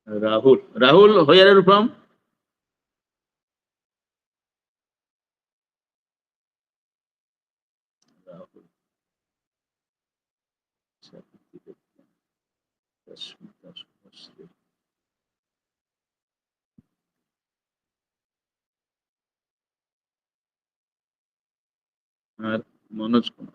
Rahul. Rahul, where are you from? Rahul. Manoj Kumar.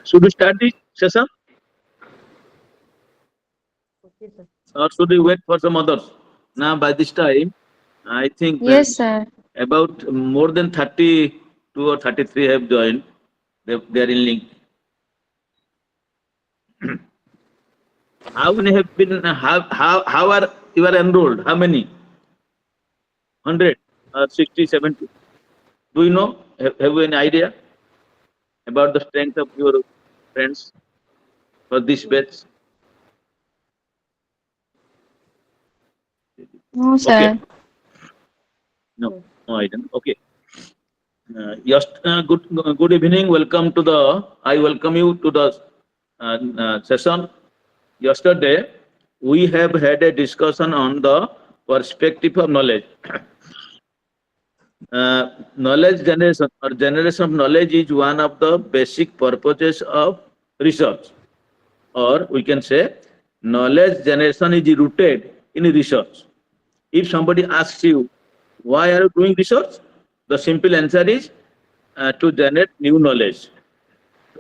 Should we start the session Okay, sir. or should we wait for some others? Now, by this time, I think Yes, sir. about more than 32 or 33 have joined. They are in link. How many have been, how are you are enrolled? How many? 100 or 60, 70? Do you know? Have you any idea about the strength of your friends for this batch? No, Okay, sir. no, No. no idea. Okay. Good evening. Welcome to the. I welcome you to the session. Yesterday, we have had a discussion on the perspective of knowledge. Knowledge generation or generation of knowledge is one of the basic purposes of research, or we can say, knowledge generation is rooted in research. If somebody asks you, why are you doing research? The simple answer is to generate new knowledge,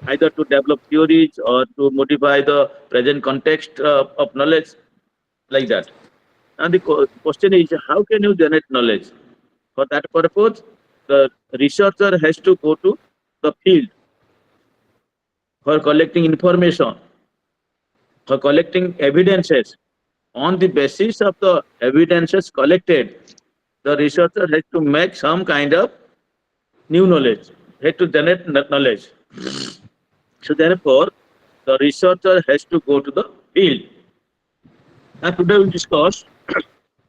either to develop theories or to modify the present context of knowledge, like that. And the question is, how can you generate knowledge? For that purpose, the researcher has to go to the field for collecting information, for collecting evidences. On the basis of the evidences collected, the researcher has to make some kind of new knowledge, has to generate knowledge. So therefore, the researcher has to go to the field. And today we discuss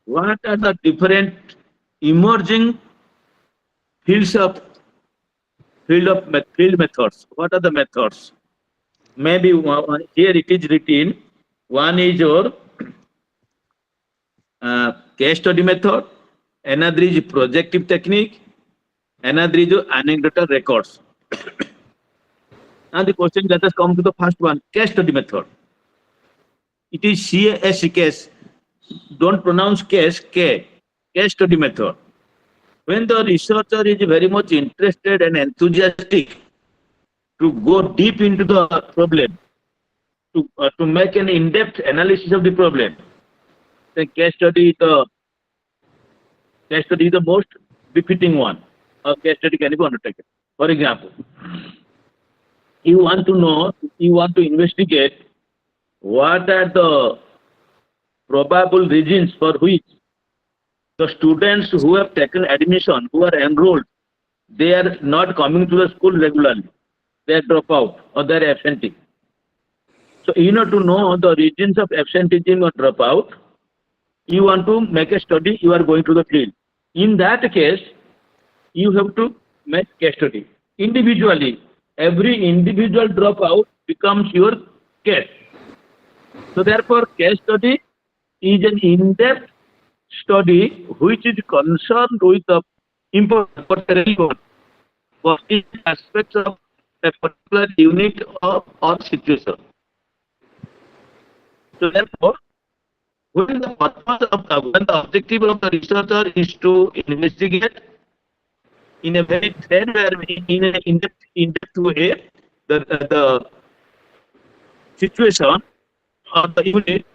what are the different emerging fields of field methods. What are the methods? Maybe here it is written. One is your case study method. Another is projective technique. Another is your anecdotal records. And the question, let us come to the first one, case study method. It is CAS case. Don't pronounce case, K. Case study method. When the researcher is very much interested and enthusiastic to go deep into the problem, to make an in-depth analysis of the problem, then case study is the most befitting one. A case study can be undertaken. For example, you want to investigate what are the probable reasons for which the students who have taken admission, who are enrolled, they are not coming to the school regularly. They are drop out or they are absenting. So, to know the reasons of absenteeism or dropout, you want to make a study, you are going to the field. In that case, you have to make case study. Individually, every individual dropout becomes your case. So therefore, case study is an in-depth study which is concerned with the important aspects of a particular unit or situation. So therefore, when the objective of the researcher is to investigate in a very in an in-depth way the situation or the unit,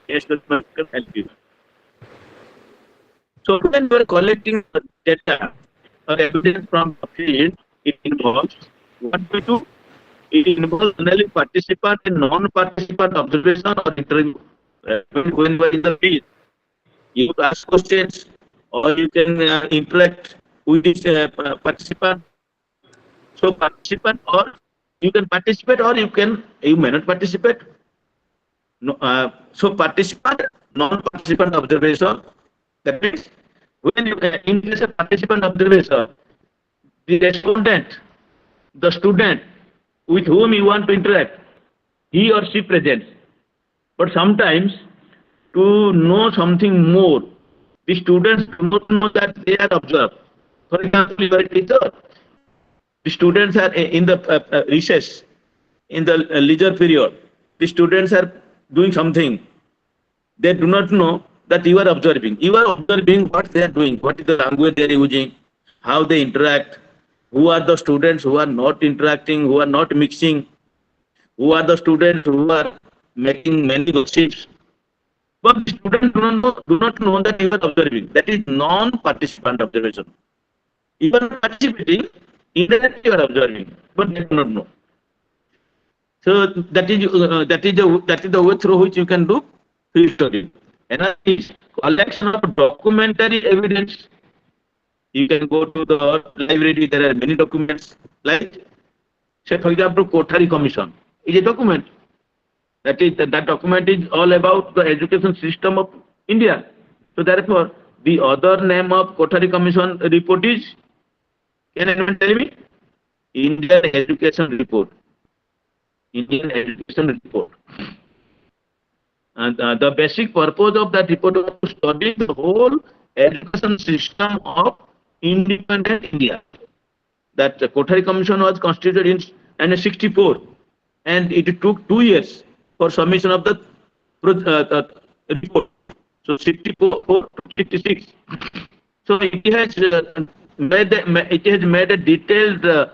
case study can help you. So when we are collecting data or evidence from the field, it involves what we do. It involves only participant and non-participant observation or interview. When we are in the field, you ask questions or you can interact with this participant. So participant, or you can participate or you may not participate. No, so participant, non-participant observation. That means when you in case of participant observation, the respondent, the student with whom you want to interact, he or she presents. But sometimes to know something more, the students do not know that they are observed. For example, you are a teacher, the students are in the recess, in the leisure period, the students are doing something. They do not know that you are observing. You are observing what they are doing, what is the language they are using, how they interact, who are the students who are not interacting, who are not mixing, who are the students who are making many gossips. But the students do not know that you are observing. That is non-participant observation. You are participating, indirectly you are observing, but they do not know. So that is the way through which you can do field study. Another is collection of documentary evidence. You can go to the library. There are many documents. Like, say for example, Kothari Commission is a document. That document is all about the education system of India. So therefore, the other name of Kothari Commission report is Can anyone tell me? Indian Education Report. Indian Education Report. And the basic purpose of that report was to study the whole education system of independent India. That the Kothari Commission was constituted in 1964, and it took 2 years for submission of the report. So 64 to 66. So it has made a detailed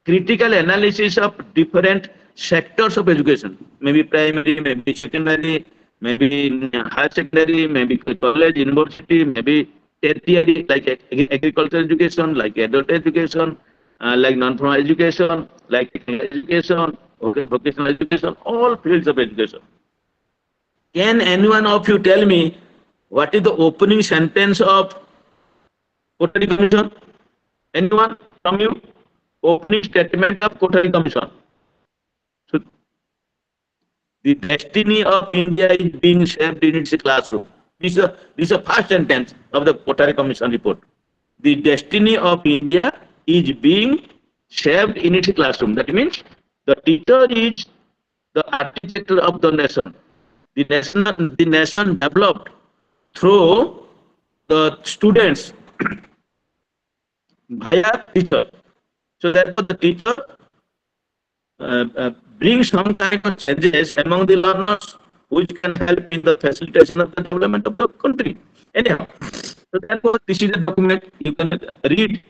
critical analysis of different sectors of education, maybe primary, maybe secondary, maybe higher secondary, maybe college, university, maybe tertiary, like agricultural education, like adult education, like non-formal education, like technical education, okay, vocational education, all fields of education. Can anyone of you tell me what is the opening sentence of Kothari Commission? Anyone from you? Opening statement of Kothari Commission. So, the destiny of India is being shaped in its classroom. This is a first sentence of the Kothari Commission report. The destiny of India is being shaped in its classroom. That means the teacher is the architect of the nation. The nation developed through the students via teacher. So therefore, the teacher brings some kind of changes among the learners, which can help in the facilitation of the development of the country. Anyhow, so therefore, this is a document you can read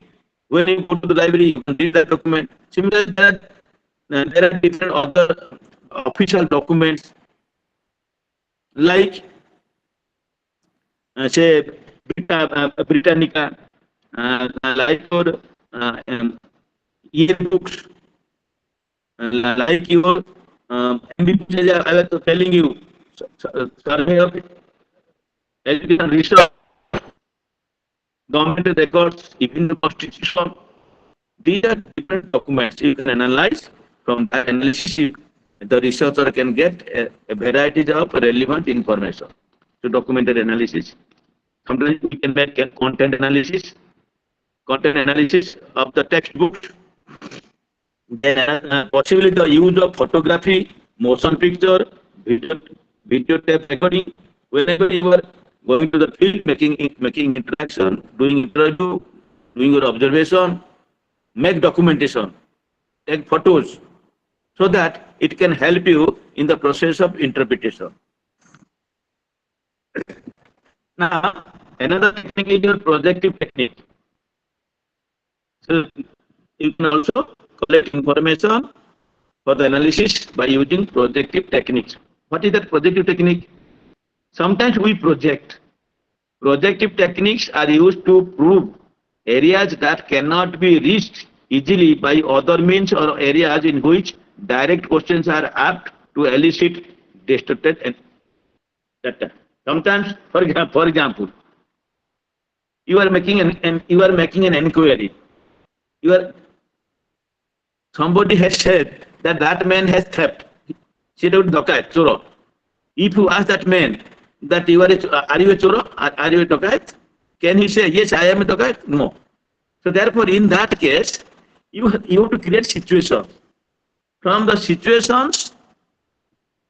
when you go to the library. You can read that document. Similarly, there are different other official documents like say Britannica, like your yearbooks, like your MBBS, I was telling you, survey of education research, government records, even the constitution. These are different documents you can analyze. From that analysis, the researcher can get a variety of relevant information. So documented analysis. Sometimes we can make a content analysis of the textbooks. Then possibly the use of photography, motion picture, video tape recording. Whenever you are going to the field, making interaction, doing interview, doing your observation, make documentation, take photos, so that it can help you in the process of interpretation. Now, another technique is your projective technique. So you can also collect information for the analysis by using projective techniques. What is that projective technique? Sometimes we project. Projective techniques are used to prove areas that cannot be reached easily by other means, or areas in which direct questions are apt to elicit distorted data. Sometimes, for example, you are making an inquiry. Somebody has said that man has theft. Choro. If you ask that man that are you a choro? Are you a dokat? Can he say yes, I am a dokat? No. So therefore, in that case, you have to create situations. From the situations,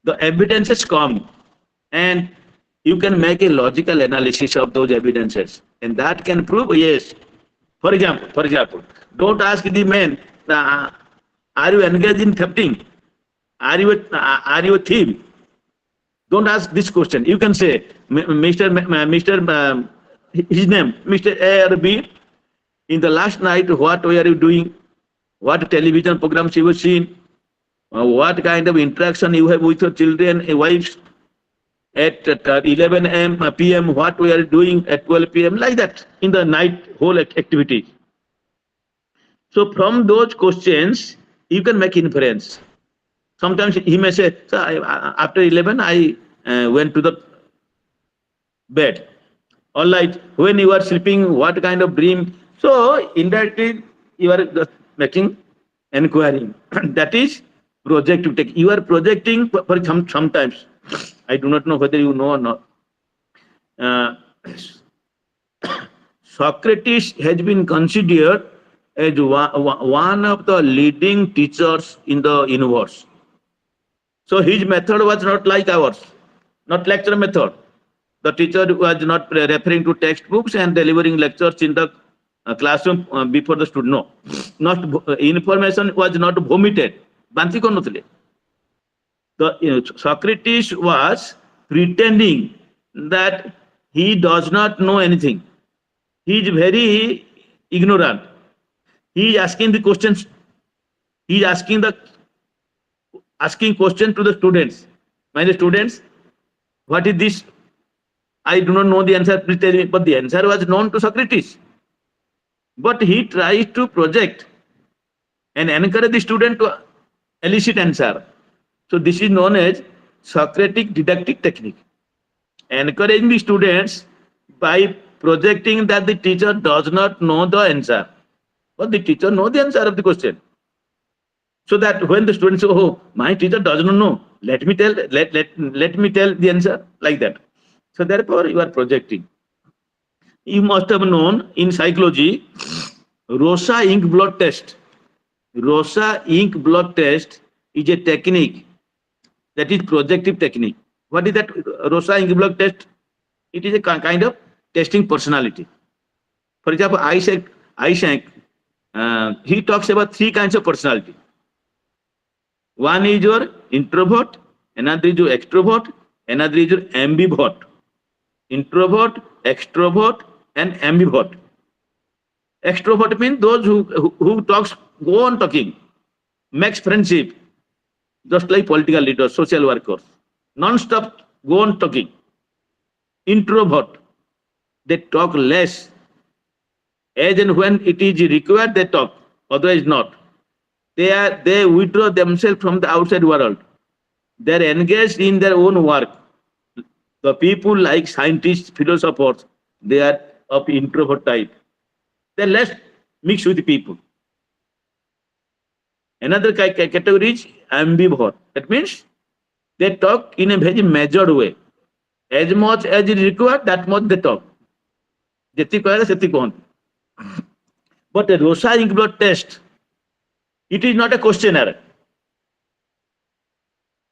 the evidences come, and you can make a logical analysis of those evidences, and that can prove yes. For example, don't ask the man, are you engaged in thefting? Are you a thief? Don't ask this question. You can say, Mr. His name, Mr. A or B. In the last night, what were you doing? What television programs you were seeing? What kind of interaction you have with your children, wives? At 11 p.m., what we are doing at 12 p.m., like that, in the night, whole activity. So from those questions, you can make inference. Sometimes he may say, after 11, I went to the bed. All right, when you are sleeping, what kind of dream? So indirectly, you are just making inquiry. That is projective technique. You are projecting for sometimes. I do not know whether you know or not. Socrates has been considered as one of the leading teachers in the universe. So his method was not like ours, not lecture method. The teacher was not referring to textbooks and delivering lectures in the classroom before the student. No, not information was not vomited. Banti konutile. The Socrates was pretending that he does not know anything. He is very ignorant. He is asking the questions. He is asking question to the students. My students, what is this? I do not know the answer. Please tell me. But the answer was known to Socrates. But he tries to project and encourage the student to elicit answer. So this is known as Socratic didactic technique. Encouraging the students by projecting that the teacher does not know the answer, but the teacher knows the answer of the question. So that when the students say, "Oh, my teacher does not know, let me tell the answer," like that. So therefore, you are projecting. You must have known in psychology, Rosa ink blot test. Rosa ink blot test is a technique that is projective technique. What is that Rosa ink blot test? It is a kind of testing personality. For example, Eysenck, he talks about three kinds of personality. One is your introvert, another is your extrovert, another is your ambivert. Introvert, extrovert, and ambivert. Extrovert means those who talks, go on talking, makes friendship, just like political leaders, social workers, non-stop go on talking. Introvert, they talk less. As and when it is required, they talk, otherwise not. They withdraw themselves from the outside world. They are engaged in their own work. The people like scientists, philosophers, they are of introvert type. They are less mixed with the people. Another category is ambivert. That means they talk in a very measured way. As much as is required, that much they talk. But a Rosa ink blot test, it is not a questionnaire.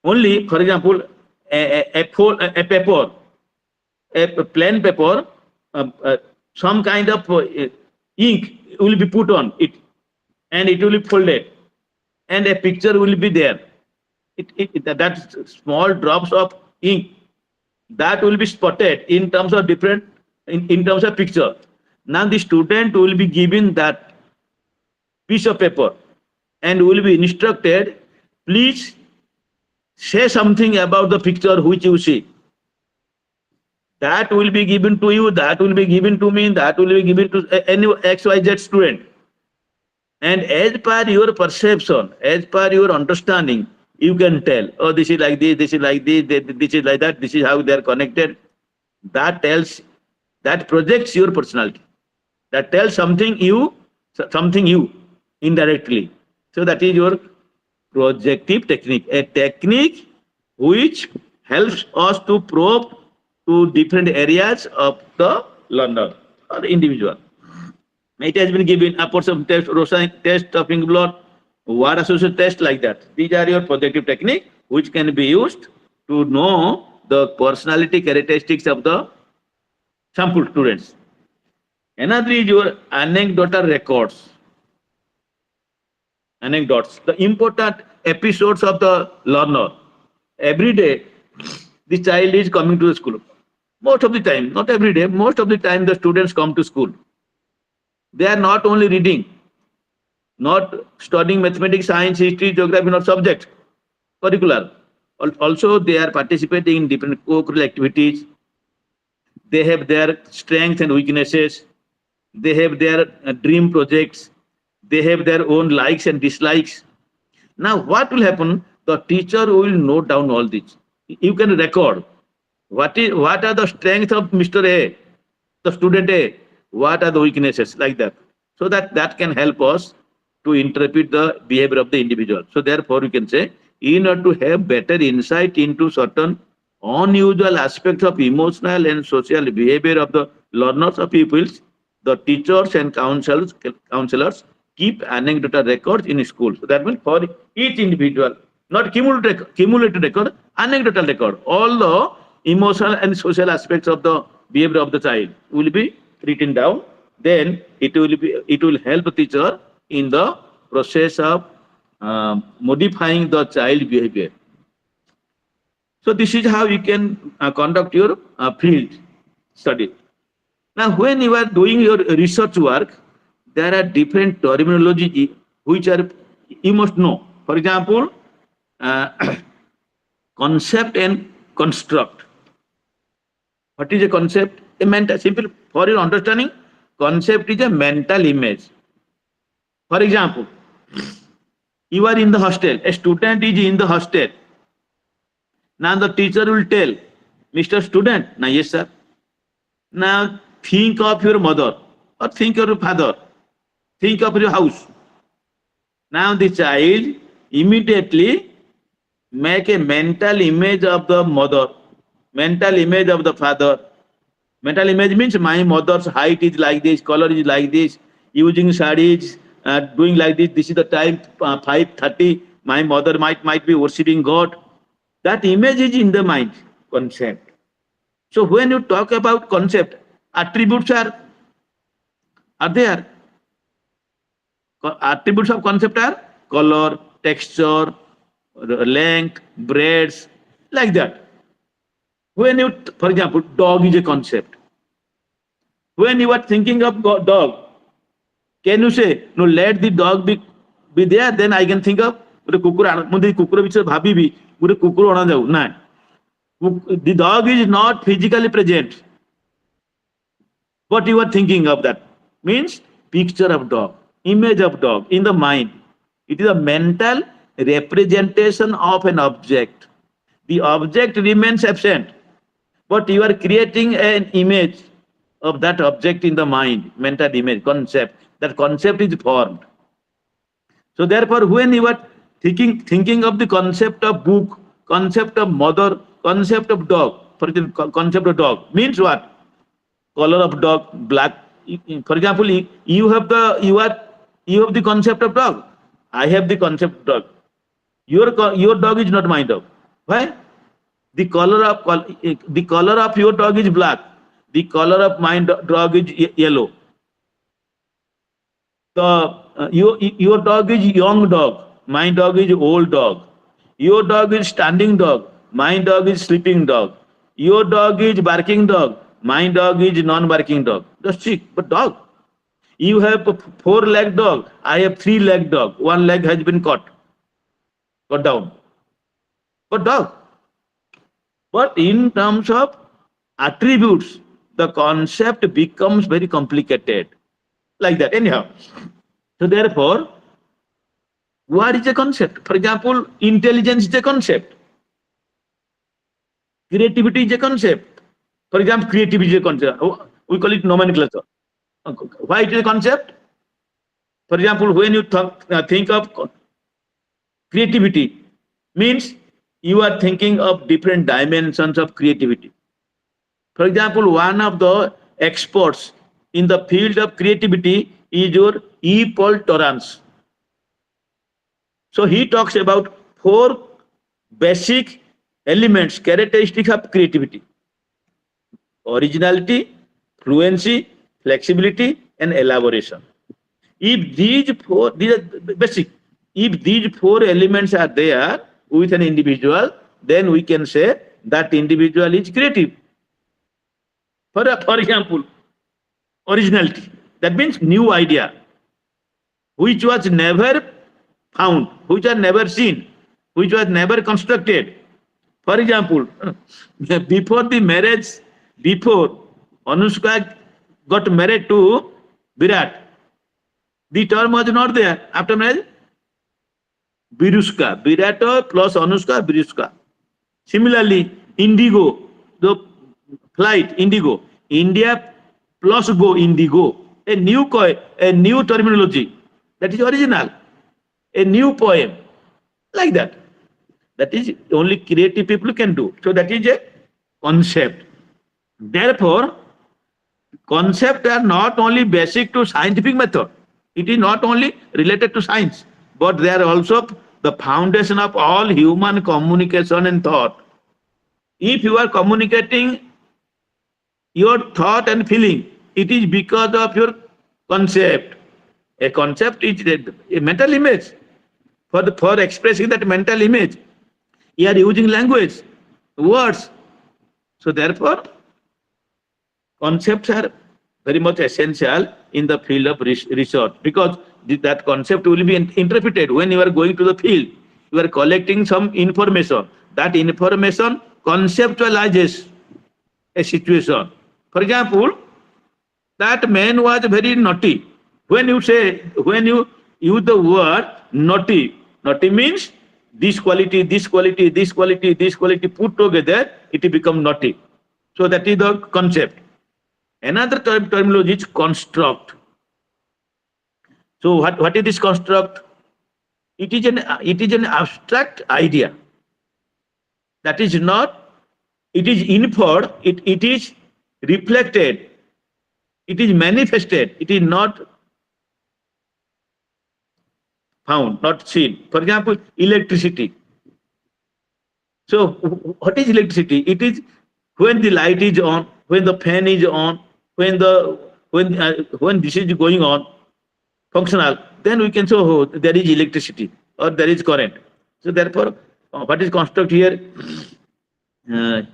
Only, for example, a paper, a plain paper, some kind of ink will be put on it, and it will be folded, and a picture will be there. That small drops of ink that will be spotted in terms of different, in terms of picture. Now the student will be given that piece of paper and will be instructed, please say something about the picture which you see. That will be given to you, that will be given to me, that will be given to any XYZ student. And as per your perception, as per your understanding, you can tell, oh, this is like this is like this is like that, this is how they are connected. That tells, that projects your personality. That tells something you indirectly. So that is your projective technique, a technique which helps us to probe to different areas of the learner or the individual. It has been given a person test, Rosa test of ink blot, word association test, like that. These are your projective technique which can be used to know the personality characteristics of the sample students. Another is your anecdotal records. Anecdotes, the important episodes of the learner. Every day, the child is coming to the school. Most of the time, not every day, most of the time the students come to school. They are not only reading, not studying mathematics, science, history, geography, not subject, curricular. Also, they are participating in different co-curricular activities. They have their strengths and weaknesses. They have their dream projects. They have their own likes and dislikes. Now, what will happen? The teacher will note down all this. You can record what are the strengths of Mr. A, the student A, what are the weaknesses, like that. So that can help us to interpret the behavior of the individual. So therefore, you can say, in order to have better insight into certain unusual aspects of emotional and social behavior of the learners or pupils, the teachers and counselors keep anecdotal records in school. So that means for each individual, not cumulative record, anecdotal record. All the emotional and social aspects of the behavior of the child will be written down. Then it will help the teacher in the process of modifying the child behavior. So this is how you can conduct your field study. Now, when you are doing your research work, there are different terminology which are you must know. For example, uh, concept and construct. What is a concept? A mental, simple for your understanding. Concept is a mental image. For example, you are in the hostel. A student is in the hostel. Now the teacher will tell, Mr. Student, now yes sir. Now think of your mother or think of your father. Think of your house. Now the child immediately make a mental image of the mother, mental image of the father. Mental image means my mother's height is like this, color is like this, using sarees, doing like this. This is the time 5:30. My mother might be worshipping God. That image is in the mind, concept. So when you talk about concept, attributes are there. Attributes of concept are color, texture, length, breadth, like that. When you, for example, dog is a concept. When you are thinking of dog, can you say, no, let the dog be there, then I can think of the bhabibi, the dog is not physically present, but you are thinking of that. Means picture of dog, image of dog in the mind. It is a mental representation of an object. The object remains absent, but you are creating an image of that object in the mind, mental image, concept. That concept is formed. So therefore, when you are thinking of the concept of book, concept of mother, concept of dog, for example, concept of dog means what? Color of dog, black. For example, you have the concept of dog. I have the concept of dog. Your dog is not my dog. Why? The color of your dog is black. The color of my dog is yellow. Your dog is young dog. My dog is old dog. Your dog is standing dog. My dog is sleeping dog. Your dog is barking dog. My dog is non-barking dog. Just sick, but dog. You have a 4-legged dog. I have 3-legged dog. One leg has been cut down. But dog. But in terms of attributes, the concept becomes very complicated. Like that, anyhow. So therefore, what is a concept? For example, intelligence is a concept. Creativity is a concept. For example, creativity is a concept. We call it nomenclature. Why it is a concept? For example, when you think of creativity, means you are thinking of different dimensions of creativity. For example, one of the experts in the field of creativity is your E. Paul Torrance. So he talks about 4 basic elements, characteristics of creativity: originality, fluency, flexibility, and elaboration. If these are basic. If these 4 elements are there with an individual, then we can say that individual is creative. For example, originality. That means new idea, which was never found, which was never seen, which was never constructed. For example, before Anushka got married to Virat, the term was not there. After marriage, Virushka, Virat plus Anushka, Virushka. Similarly, Indigo, the flight, Indigo, India plus go, Indigo. A new terminology. That is original. A new poem. Like that. That is only creative people can do. So that is a concept. Therefore, concepts are not only basic to scientific method. It is not only related to science, but they are also the foundation of all human communication and thought. If you are communicating your thought and feeling, it is because of your concept. A concept is a mental image. For expressing that mental image, you are using language, words. So therefore, concepts are very much essential in the field of research, because that concept will be interpreted when you are going to the field. You are collecting some information. That information conceptualizes a situation. For example, that man was very naughty. When you use the word naughty, naughty means this quality, this quality, this quality, this quality put together, it become naughty. So that is the concept. Another terminology is construct. So what is this construct? It is an abstract idea. That is not, it is inferred, it is reflected, it is manifested, it is not found, not seen. For example, electricity. So what is electricity? It is when the light is on, when the fan is on, when this is going on, functional, then we can say, oh, there is electricity or there is current. So therefore, what is construct here? To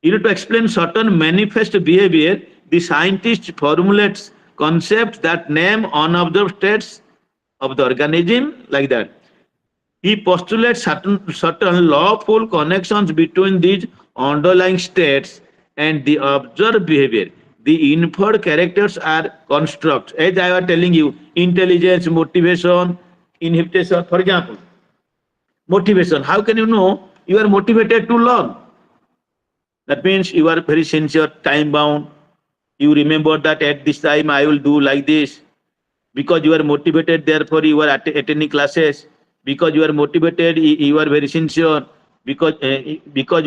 explain certain manifest behavior, the scientist formulates concepts that name unobserved states of the organism, like that. He postulates certain lawful connections between these underlying states and the observed behavior. The inferred characters are constructs. As I was telling you, intelligence, motivation, inhibition. For example, motivation. How can you know you are motivated to learn? That means you are very sincere, time bound. You remember that at this time I will do like this. Because you are motivated, therefore you are attending classes. Because you are motivated, you are very sincere. Because you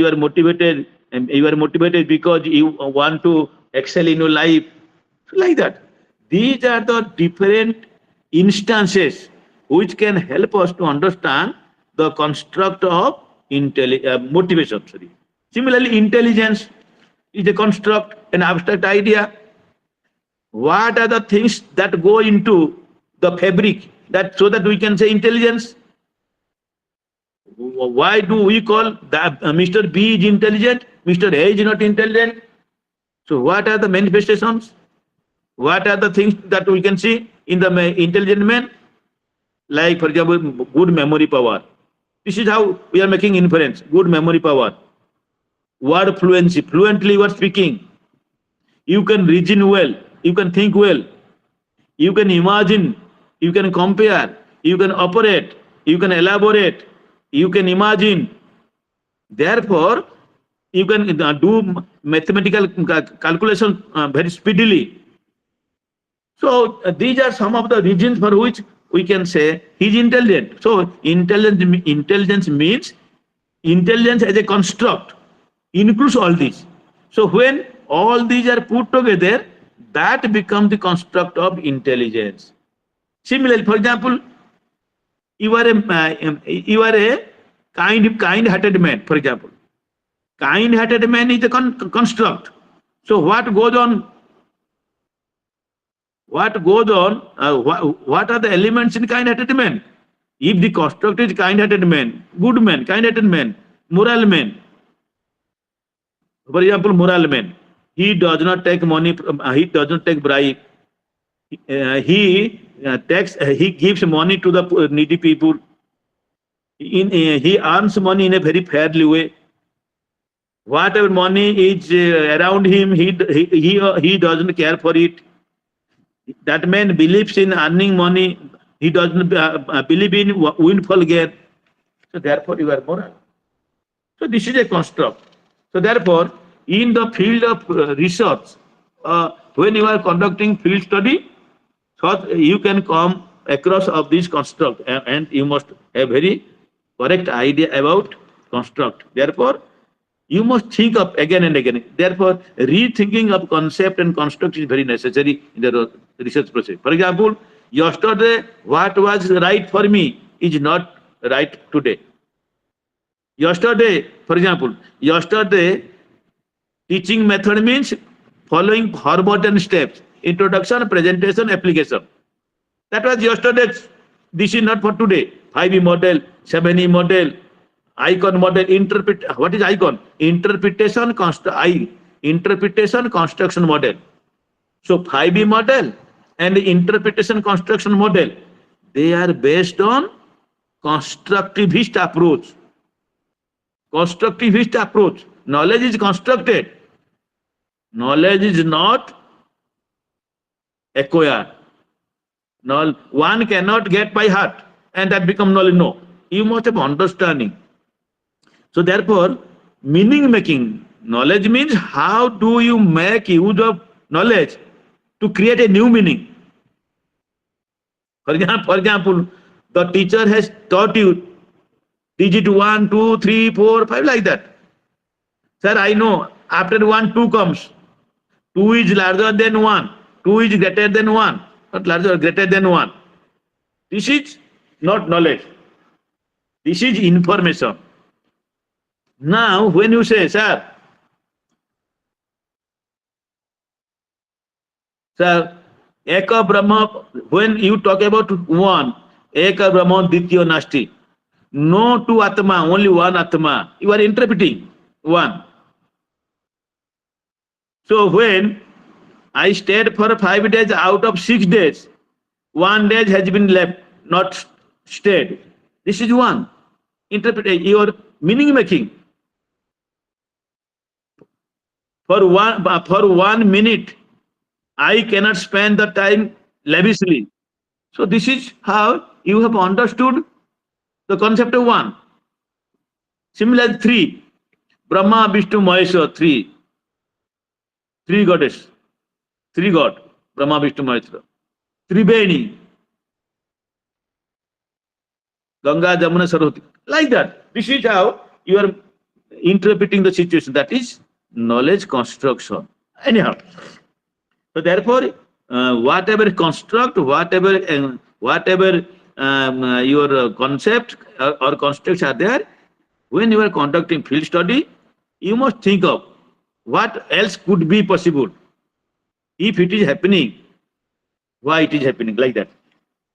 are motivated, because you want to excel in your life. Like that. These are the different instances which can help us to understand the construct of motivation. Sorry. Similarly, intelligence is a construct, an abstract idea. What are the things that go into the fabric so that we can say intelligence? Why do we call that Mr. B is intelligent, Mr. A is not intelligent? So what are the manifestations? What are the things that we can see in the intelligent man? Like, for example, good memory power. This is how we are making inference. Good memory power. Word fluency. Fluently you are speaking. You can reason well. You can think well. You can imagine. You can compare. You can operate. You can elaborate. You can imagine. Therefore, you can do mathematical calculation very speedily. So these are some of the reasons for which we can say he's intelligent. So intelligence means intelligence as a construct includes all these. So when all these are put together, that becomes the construct of intelligence. Similarly, for example, you are a kind-hearted man. For example, kind-hearted man is a construct. So what goes on? What are the elements in kind-hearted man? If the construct is kind-hearted man, good man, kind-hearted man, moral man. For example, moral man. He does not take money. He does not take bribe. He gives money to the needy people. He earns money in a very fairly way. Whatever money is around him, he doesn't care for it. That man believes in earning money. He doesn't believe in windfall gain. So therefore, you are moral. So this is a construct. So therefore, in the field of research, when you are conducting field study, so you can come across of this construct, and you must have very correct idea about construct. Therefore, you must think of again and again. Therefore, rethinking of concept and construct is very necessary in the research process. For example, Yesterday, what was right for me is not right today. Yesterday, for example, yesterday teaching method means following forgotten steps: introduction, presentation, application. That was yesterday's. This is not for today. 5E model, 7E model, icon model, interpret. What is icon? Interpretation construction model. So 5E model and interpretation construction model, they are based on constructivist approach. Constructivist approach. Knowledge is constructed. Knowledge is not acquired. No, one cannot get by heart and that become knowledge. No, you must have understanding. So therefore, meaning making. Knowledge means how do you make use of knowledge to create a new meaning. For example, the teacher has taught you digit 1, 2, 3, 4, 5 like that. Sir, I know after 1, 2 comes. 2 is larger than 1. 2 is greater than 1. Not larger, greater than 1. This is not knowledge. This is information. Now, when you say, sir, Eka Brahma, when you talk about one, Eka Brahma, Ditya Nasti, no two Atma, only one Atma, you are interpreting one. So when I stayed for 5 days out of 6 days, 1 day has been left, not stayed. This is one. Interpret your meaning making. For 1 minute, I cannot spend the time lavishly. So this is how you have understood the concept of one. Similarly, 3. Brahma, Vishnu, Maheshwar, 3. 3 goddess. 3 God. Brahma, Vishnu, Maheshwar. Tribeni. Ganga, Jamuna, Saraswati. Like that. This is how you are interpreting the situation. That is knowledge construction. Anyhow. So therefore, whatever construct, whatever your concept or constructs are there, when you are conducting field study, you must think of what else could be possible. If it is happening, why it is happening like that.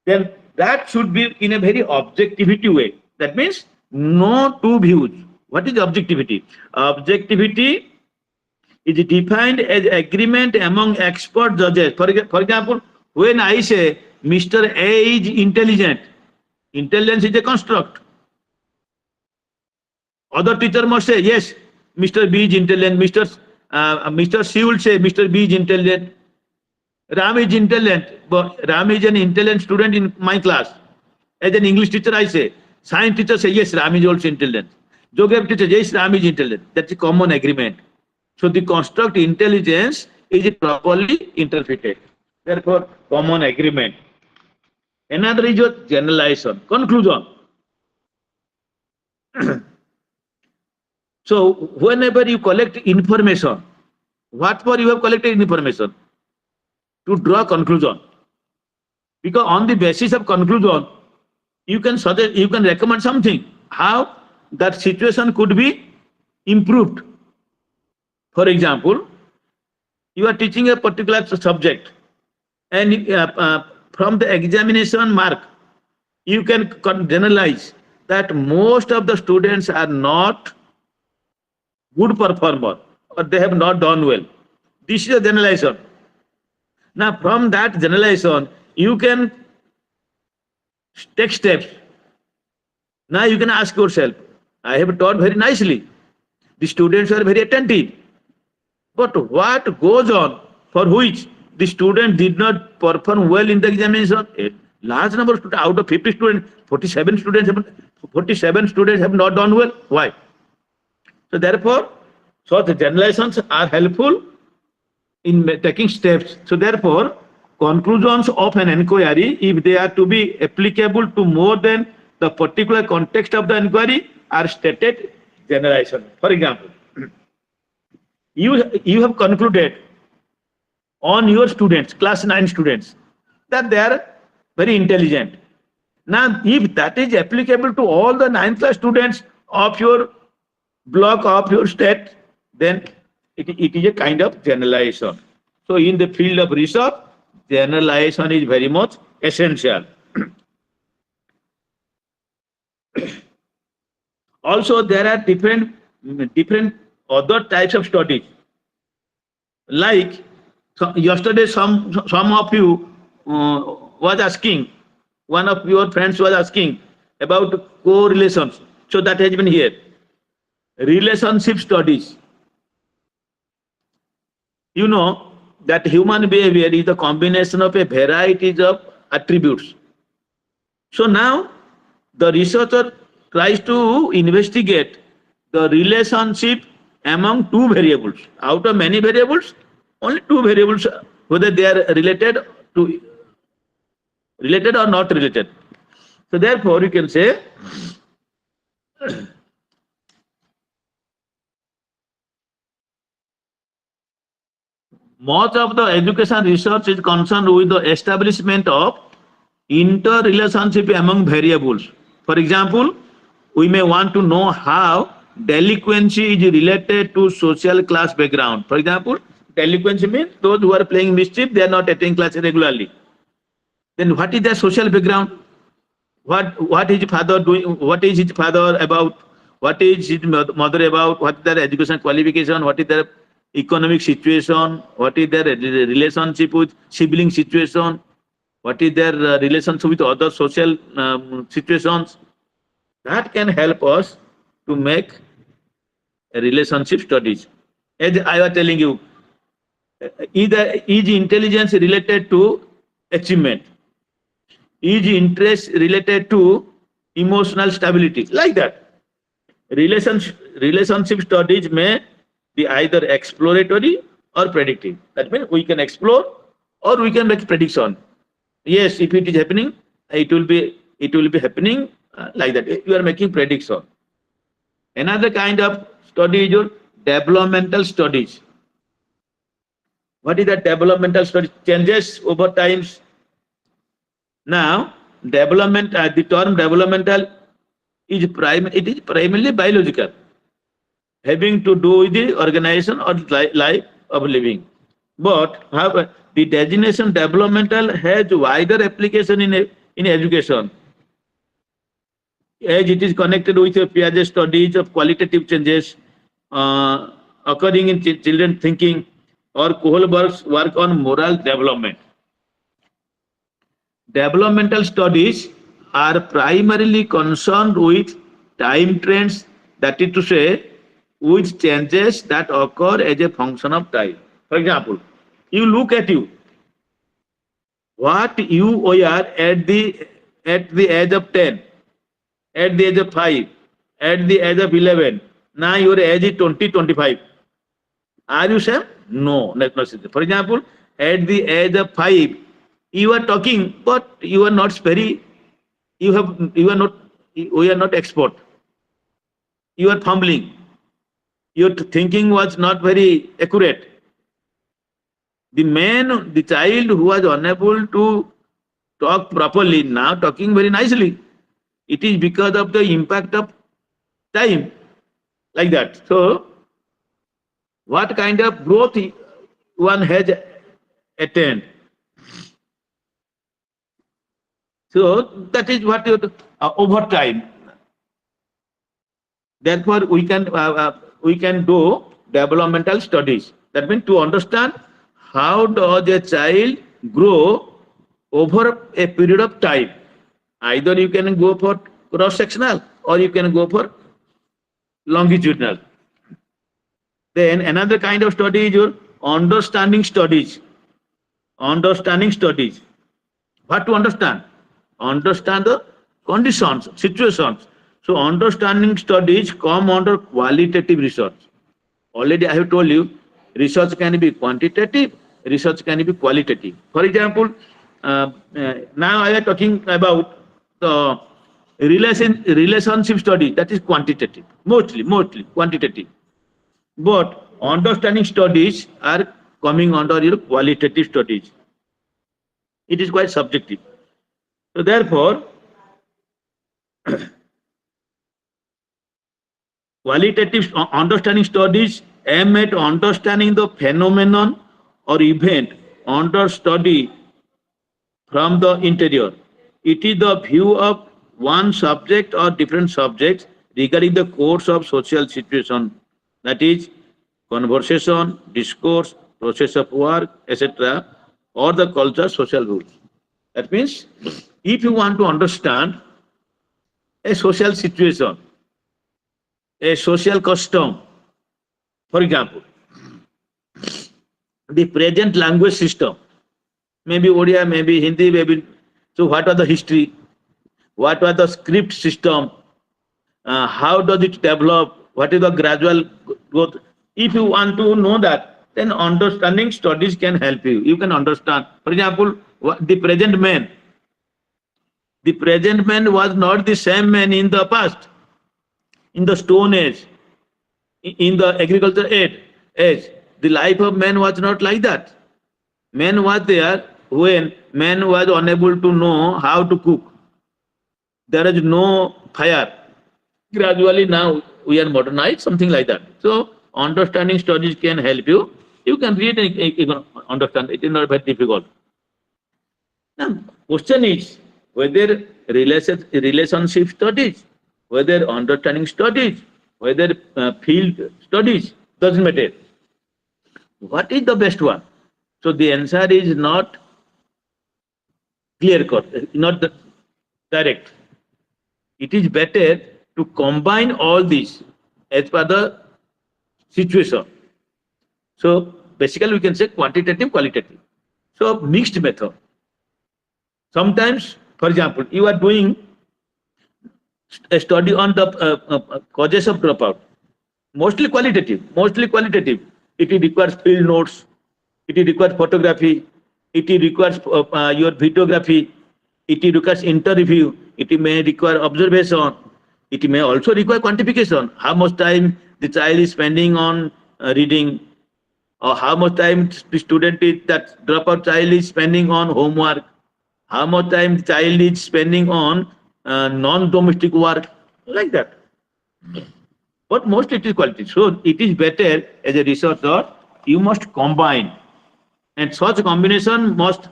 Then that should be in a very objectivity way. That means no two views. What is objectivity? Objectivity is defined as agreement among expert judges. For example, when I say Mr. A is intelligent, intelligence is a construct. Other teacher must say, yes, Mr. B is intelligent. Mr. C will say, Mr. B is intelligent. Ram is intelligent, but Ram is an intelligent student in my class. As an English teacher, I say. Science teacher say, yes, Ram is also intelligent. Geography teacher, yes, Ram is intelligent. That's a common agreement. So the construct intelligence is properly interpreted. Therefore, common agreement. Another is your generalization, conclusion. So whenever you collect information, what for you have collected information? To draw conclusion. Because on the basis of conclusion, you can suggest, you can recommend something, how that situation could be improved. For example, you are teaching a particular subject and from the examination mark, you can generalize that most of the students are not good performer or they have not done well. This is a generalization. Now from that generalization, you can take steps. Now you can ask yourself, I have taught very nicely. The students are very attentive. But what goes on for which the student did not perform well in the examination? A large number of students, out of 50 students, 47 students have not done well. Why? So therefore, the generalizations are helpful in taking steps. So therefore, conclusions of an inquiry, if they are to be applicable to more than the particular context of the inquiry, are stated generalization. For example, you have concluded on your students, class 9 students, that they are very intelligent. Now, if that is applicable to all the 9th class students of your block, of your state, then it is a kind of generalization. So, in the field of research, generalization is very much essential. Also, there are different other types of studies. Like yesterday, some of you was asking, one of your friends was asking about correlations. So that has been here. Relationship studies. You know that human behavior is a combination of a variety of attributes. So now the researcher tries to investigate the relationship among two variables. Out of many variables, only two variables, whether they are related or not related. So therefore, you can say much of the education research is concerned with the establishment of interrelationship among variables. For example, we may want to know how delinquency is related to social class background. For example, delinquency means those who are playing mischief, they are not attending classes regularly. Then what is their social background? What is father doing? What is his father about? What is his mother about? What is their education qualification? What is their economic situation? What is their relationship with sibling situation? What is their relationship with other social situations? That can help us to make a relationship studies. As I was telling you, is intelligence related to achievement? Is interest related to emotional stability? Like that. Relationship studies may be either exploratory or predictive. That means we can explore or we can make prediction. Yes, if it is happening, it will be happening like that. You are making prediction. Another kind of study is your developmental studies. What is that developmental study? Changes over times. Now, development, the term developmental is primarily biological, having to do with the organization or life of living. But however, the designation developmental has wider application in education, as it is connected with Piaget studies of qualitative changes occurring in children thinking, or Kohlberg's work on moral development. Developmental studies are primarily concerned with time trends, that is to say, with changes that occur as a function of time. For example, you look at you, what you were at the age of 10, at the age of 5, at the age of 11, now your age is 20, 25. Are you same? No, not necessarily. For example, at the age of 5, you are talking, but you are not very, we are not expert. You are fumbling. Your thinking was not very accurate. The child who was unable to talk properly, now talking very nicely. It is because of the impact of time, like that. So, what kind of growth one has attained? So that is what over time. Therefore, we can do developmental studies. That means to understand how does a child grow over a period of time. Either you can go for cross-sectional or you can go for longitudinal. Then another kind of study is your understanding studies. Understanding studies. What to understand? Understand the conditions, situations. So understanding studies come under qualitative research. Already I have told you, research can be quantitative, research can be qualitative. For example, now I am talking about the relationship study, that is quantitative, mostly quantitative. But understanding studies are coming under your qualitative studies. It is quite subjective. So therefore, qualitative understanding studies aim at understanding the phenomenon or event under study from the interior. It is the view of one subject or different subjects regarding the course of social situation, that is, conversation, discourse, process of work, etc., or the culture, social rules. That means, if you want to understand a social situation, a social custom, for example, the present language system, maybe Odia, maybe Hindi, maybe. So, what are the history? What was the script system? How does it develop? What is the gradual growth? If you want to know that, then understanding studies can help you. You can understand. For example, the present man was not the same man in the past, in the Stone Age, in the agriculture age. The life of man was not like that. Man was there when man was unable to know how to cook. There is no fire. Gradually now we are modernized, something like that. So understanding studies can help you. You can read and you can understand. It is not very difficult. Now, question is whether relationship studies, whether understanding studies, whether field studies, doesn't matter. What is the best one? So the answer is not clear cut, not direct. It is better to combine all these as per the situation. So basically we can say quantitative, qualitative. So mixed method. Sometimes, for example, you are doing a study on the causes of dropout. Mostly qualitative, mostly qualitative. It requires field notes, it requires photography, it requires your videography, it requires interview, it may require observation, it may also require quantification. How much time the child is spending on reading, or how much time the student is, that dropout child is spending on homework, how much time the child is spending on non-domestic work, like that. But mostly it is quality. So it is better as a researcher, you must combine. And such combination must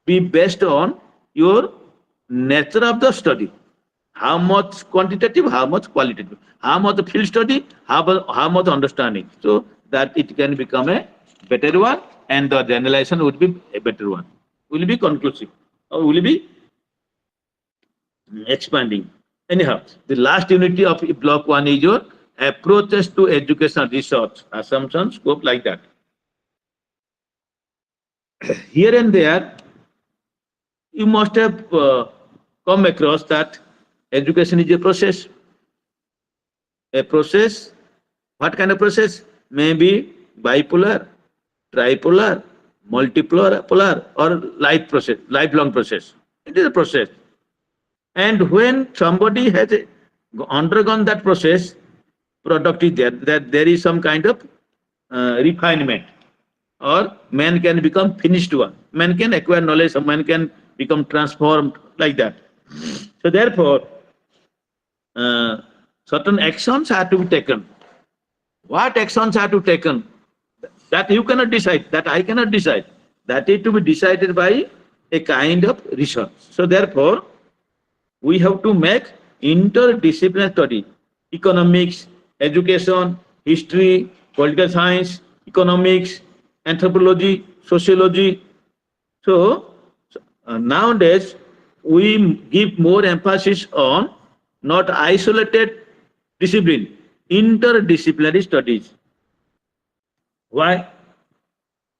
be based on your nature of the study. How much quantitative, how much qualitative, how much field study, how much understanding. So that it can become a better one, and the generalization would be a better one. Will be conclusive, or will be expanding. Anyhow, the last unity of block 1 is your approaches to education research, assumption, scope, like that. Here and there, you must have come across that education is a process. A process, what kind of process? Maybe bipolar, tripolar, multipolar, or lifelong process. It is a process. And when somebody has undergone that process, product is there, that there is some kind of refinement, or man can become finished one. Man can acquire knowledge, man can become transformed, like that. So therefore, certain actions are to be taken. What actions are to be taken? That you cannot decide, that I cannot decide. That is to be decided by a kind of research. So therefore, we have to make interdisciplinary study. Economics, education, history, political science, economics, anthropology, sociology. So nowadays, we give more emphasis on not isolated discipline, interdisciplinary studies. Why?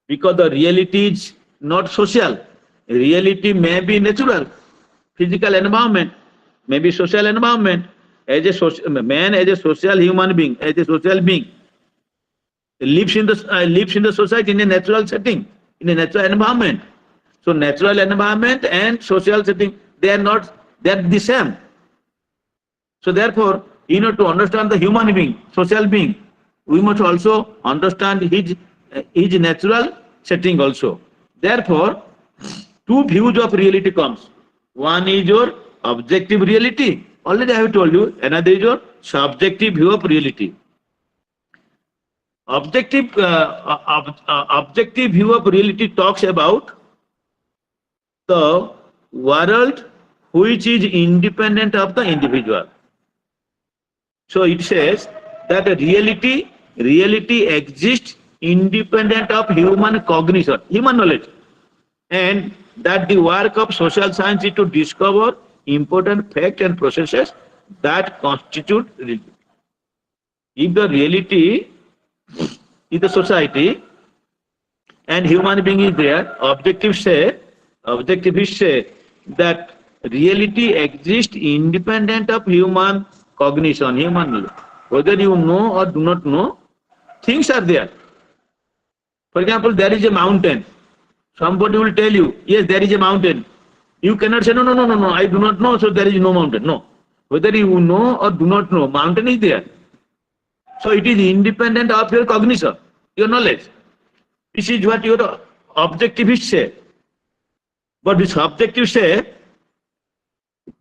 Because the reality is not social. Reality may be natural, physical environment, maybe social environment. As a man, as a social human being, as a social being, lives in the society in a natural setting, in a natural environment. So natural environment and social setting, they are the same. So therefore, to understand the human being, social being, we must also understand his natural setting also. Therefore, two views of reality comes. One is your objective reality. Already I have told you. Another is your subjective view of reality. Objective view of reality talks about the world which is independent of the individual. So it says that reality exists independent of human cognition, human knowledge, and that the work of social science is to discover important facts and processes that constitute reality. If the reality is the society and human being is there, objectivists say that reality exists independent of human cognition, human knowledge. Whether you know or do not know, things are there. For example, there is a mountain. Somebody will tell you, yes, there is a mountain. You cannot say, no, I do not know, so there is no mountain. No. Whether you know or do not know, mountain is there. So it is independent of your cognition, your knowledge. This is what your objectivists say. But the subjectivists say,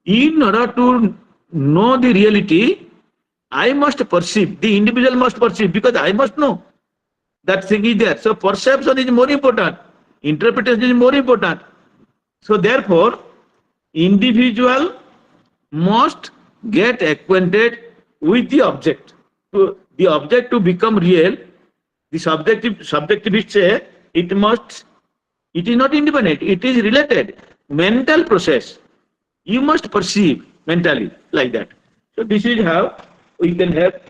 in order to know the reality, I must perceive, the individual must perceive, because I must know that thing is there. So perception is more important, interpretation is more important. So therefore, individual must get acquainted with the object. The object to become real, the subjectivists say it is not independent, it is related. Mental process. You must perceive mentally like that. So this is how we can have.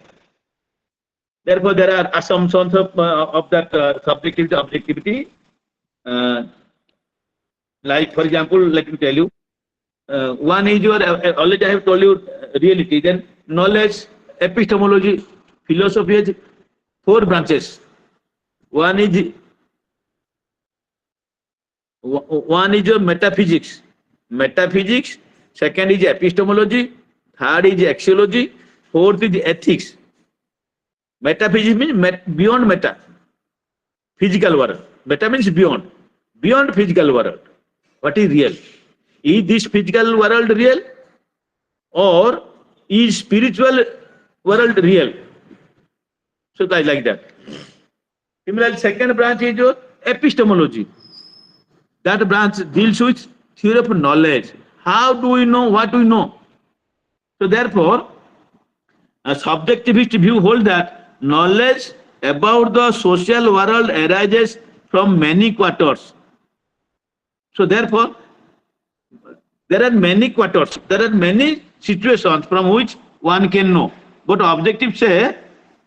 Therefore, there are assumptions of that subjectivity, objectivity. Like, for example, let me tell you. One is your, already I have told you reality. Then knowledge, epistemology, philosophy has 4 branches. One is your metaphysics. Second is epistemology. Third is axiology. Fourth is ethics. Metaphysics means beyond meta, physical world. Meta means beyond physical world. What is real? Is this physical world real, or is spiritual world real? So like that. Similarly, second branch is your epistemology. That branch deals with theory of knowledge. How do we know what we know? So therefore, a subjectivist view holds that knowledge about the social world arises from many quarters. So therefore, there are many quarters, there are many situations from which one can know. But objectives say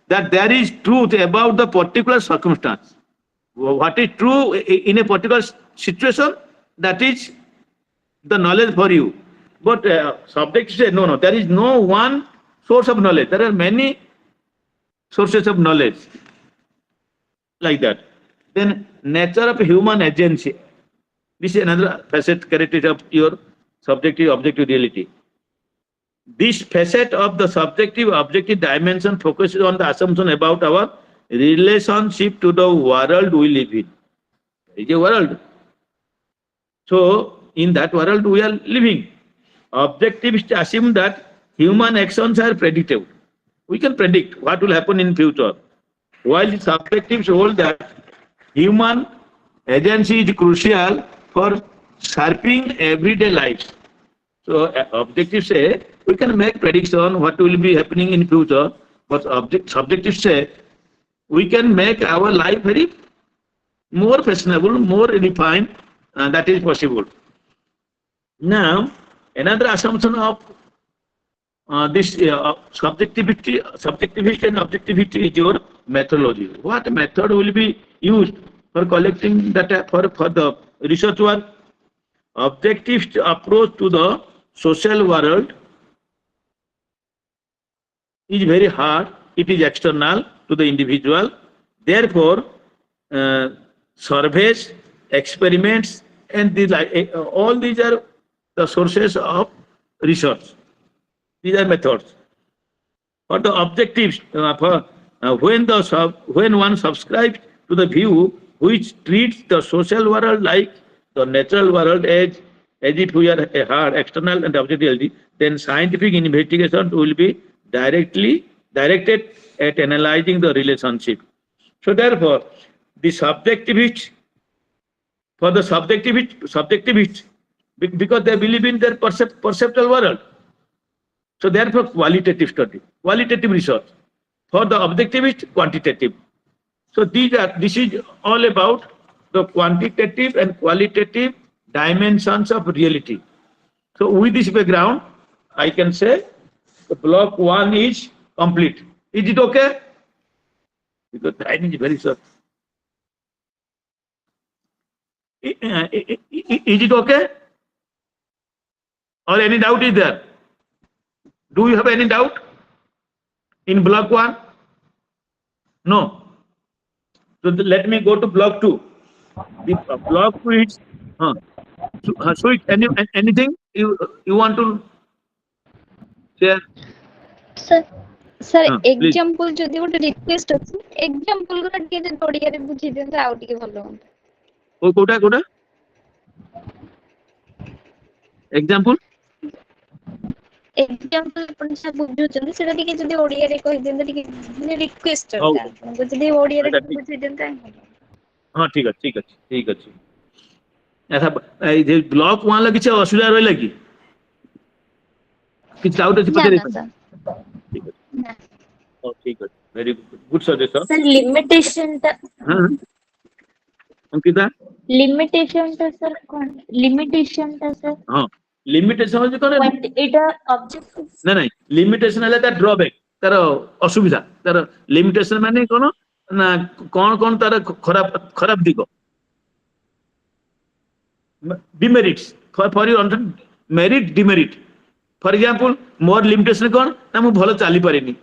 that there is truth about the particular circumstance. What is true in a particular situation, that is the knowledge for you. But subjectives say, no, there is no one source of knowledge. There are many sources of knowledge. Like that. Then nature of human agency. This is another facet characteristic of your subjective objective reality. This facet of the subjective objective dimension focuses on the assumption about our relationship to the world we live in. It is a world. So in that world we are living. Objectivists assume that human actions are predictable. We can predict what will happen in future. While the subjectivists hold that human agency is crucial for shaping everyday lives. So objectives say we can make prediction what will be happening in future, but subjectives say we can make our life very more fashionable, more refined, and that is possible. Now, another assumption of this subjectivity and objectivity is your methodology. What method will be used for collecting data for the research work? Objective approach to the social world is very hard. It is external to the individual. Therefore, surveys, experiments, and all these are the sources of research. These are methods. For the objectives, when one subscribes to the view which treats the social world like the natural world as as if we are a hard external and objective reality, then scientific investigation will be directed at analyzing the relationship. So therefore, the subjectivist, for the subjectivist, because they believe in their perceptual world. So therefore, qualitative study, qualitative research. For the objectivist, quantitative. So this is all about the quantitative and qualitative dimensions of reality. So with this background, I can say the block 1 is complete. Is it okay? Because time is very short. Is it okay? Or any doubt is there? Do you have any doubt in block 1? No. So let me go to block 2. The block 2 is so anything you want to share? Sir, Please. example যদি ଗୋଟେ request ଅଛି example ଗୁରା ଟିକେ ଯଦି ଓଡ଼ିଆରେ ବୁଝେଇ ଦିଅନ୍ତେ ଆଉ ଟିକେ ଭଲ ହୁଅନ୍ତା। କୋଉଟା example ଆପଣ ଯାହା ବୁଝୁଛନ୍ତି ସେଟା ଟିକେ ଯଦି ଓଡ଼ିଆରେ କହିଦିଅନ୍ତେ ଟିକେ ମାନେ request ଟା ଯଦି ଓଡ଼ିଆରେ ବୁଝେଇ ଦିଅନ୍ତେ ହଁ ଠିକ ଅଛି ଆଚ୍ଛା ଏଇ ଯେ ବ୍ଲକ 1 ର କିଛି ଅସୁବିଧା ରହିଲା କି କିଛି ଡାଉଟ ଅଛି ପଚାରି ଠିକ ଅଛି ନା ଠିକ ଅଛି very good suggestion sir limitation ଟା अंकिता limitation ଟା sir କଣ limitation ଟା sir हाँ लिमिटेशन होची कोन ଏଇଟା objective नहीं लिमिटेशन है तार ड्रॉबैक तार असुविधा तार लिमिटेशन माने कोन ना कोन तार खराब दिगो demerits for your merit demerit for example more limitation कोन ना मु भलो चाली पारेनी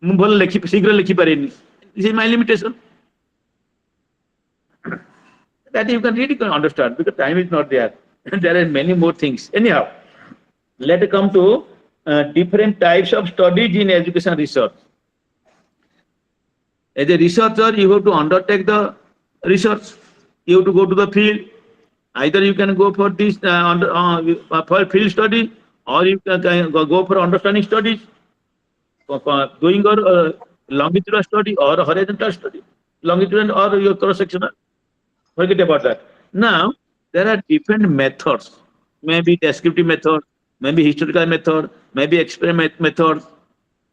मु भलो शीघ्र लिखि पारेनी this is my limitation that you can really understand because time is not there. There are many more things. Anyhow, let's come to different types of studies in education research. As a researcher, you have to undertake the research. You have to go to the field. Either you can go for this for field study, or you can go for understanding studies, doing your longitudinal study or horizontal study, longitudinal or your cross-sectional. Forget about that. Now, there are different methods, maybe descriptive method, maybe historical method, maybe experiment method.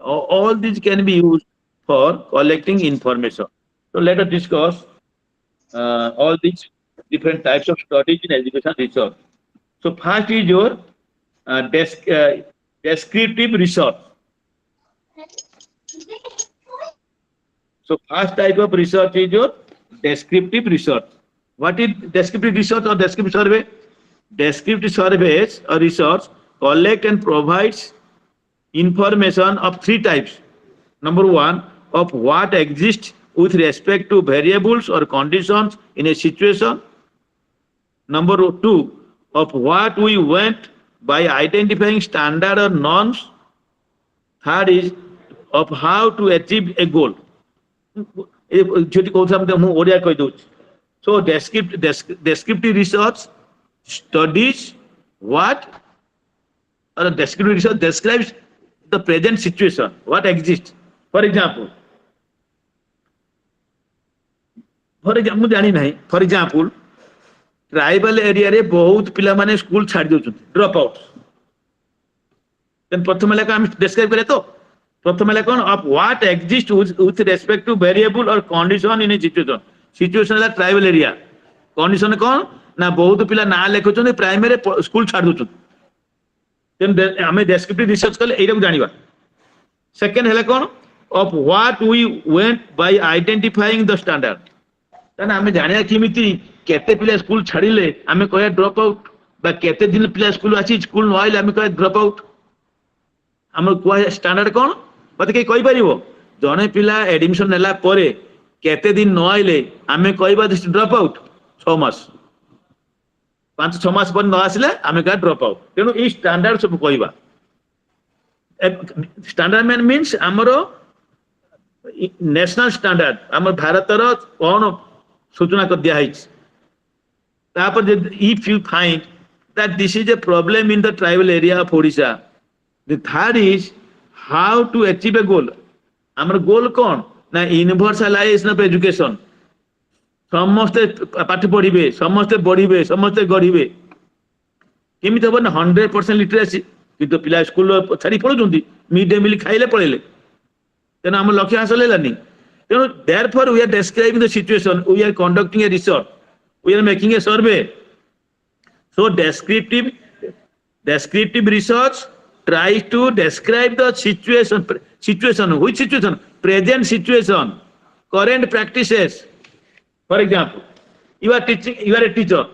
All these can be used for collecting information. So let us discuss all these different types of studies in education research. So first is your descriptive research. So first type of research is your descriptive research. What is descriptive research or descriptive survey? Descriptive surveys or research collect and provides information of 3 types. Number 1, of what exists with respect to variables or conditions in a situation. Number 2, of what we want by identifying standard or norms. Third is of how to achieve a goal. So descriptive research studies what, or descriptive research describes the present situation, what exists. For example, tribal area रे बहुत पिला माने school छाड़ दउछन drop out then प्रथम लेका हम describe करे तो प्रथम लेका कोन of what exist with respect to variable और कंडीशन इन सिचुएशन ला ट्राइबल एरिया कंडीशन कोन ना बहुत पिला ना लेखुछन प्राइमरी स्कूल छाड़ दउछन देन हमें डिस्क्रिप्टिव रिसर्च करले एइरा जानिबा सेकंड हेला कोन of what we went by identifying the standard तने हमें जानिया किमिति केते पिला स्कूल छाड़िले हमें कहे ड्रॉप आउट बा केते दिन पिला स्कूल आसी स्कूल न आइले हमें कहे ड्रॉप आउट हम कोइ स्टैंडर्ड कोन मते के कहि परिबो जने पिला एडमिशन नेला परे केते दिन न आइले हमें कहबा ड्रॉप आउट 6 मास 5-6 मास पर न आसिले हमें कहे ड्रॉप आउट तेनु ई स्टैंडर्ड सब कहबा स्टैंडर्ड मीन्स हमरो नेशनल स्टैंडर्ड हमर भारत रो कोन सूचना कर दिया है. If you find that this is a problem in the tribal area of Odisha. The third is how to achieve a goal. Our goal कौन ना universalization of education. ସମସ୍ତେ ପାଠ ପଢିବେ, ସମସ୍ତେ ବଢିବେ, ସମସ୍ତେ ଗଢିବେ। କେମିତି ହବ ନା 100% ଲିଟରେସି, କିନ୍ତୁ ପିଲା ସ୍କୁଲ ଛାଡି ପଳଉଛନ୍ତି, ମିଡ୍ ଡେ ମିଲ୍ ଖାଇଲେ ପଳେଇଲେ, ତେଣୁ ଆମ ଲକ୍ଷ୍ୟ ହାସଲ ହେଲାନି। ତେଣୁ therefore we are describing the situation, we are conducting a research, we are making a survey. So descriptive research tries to describe the situation. Which situation? Present situation, current practices. For example, you are teaching, you are a teacher.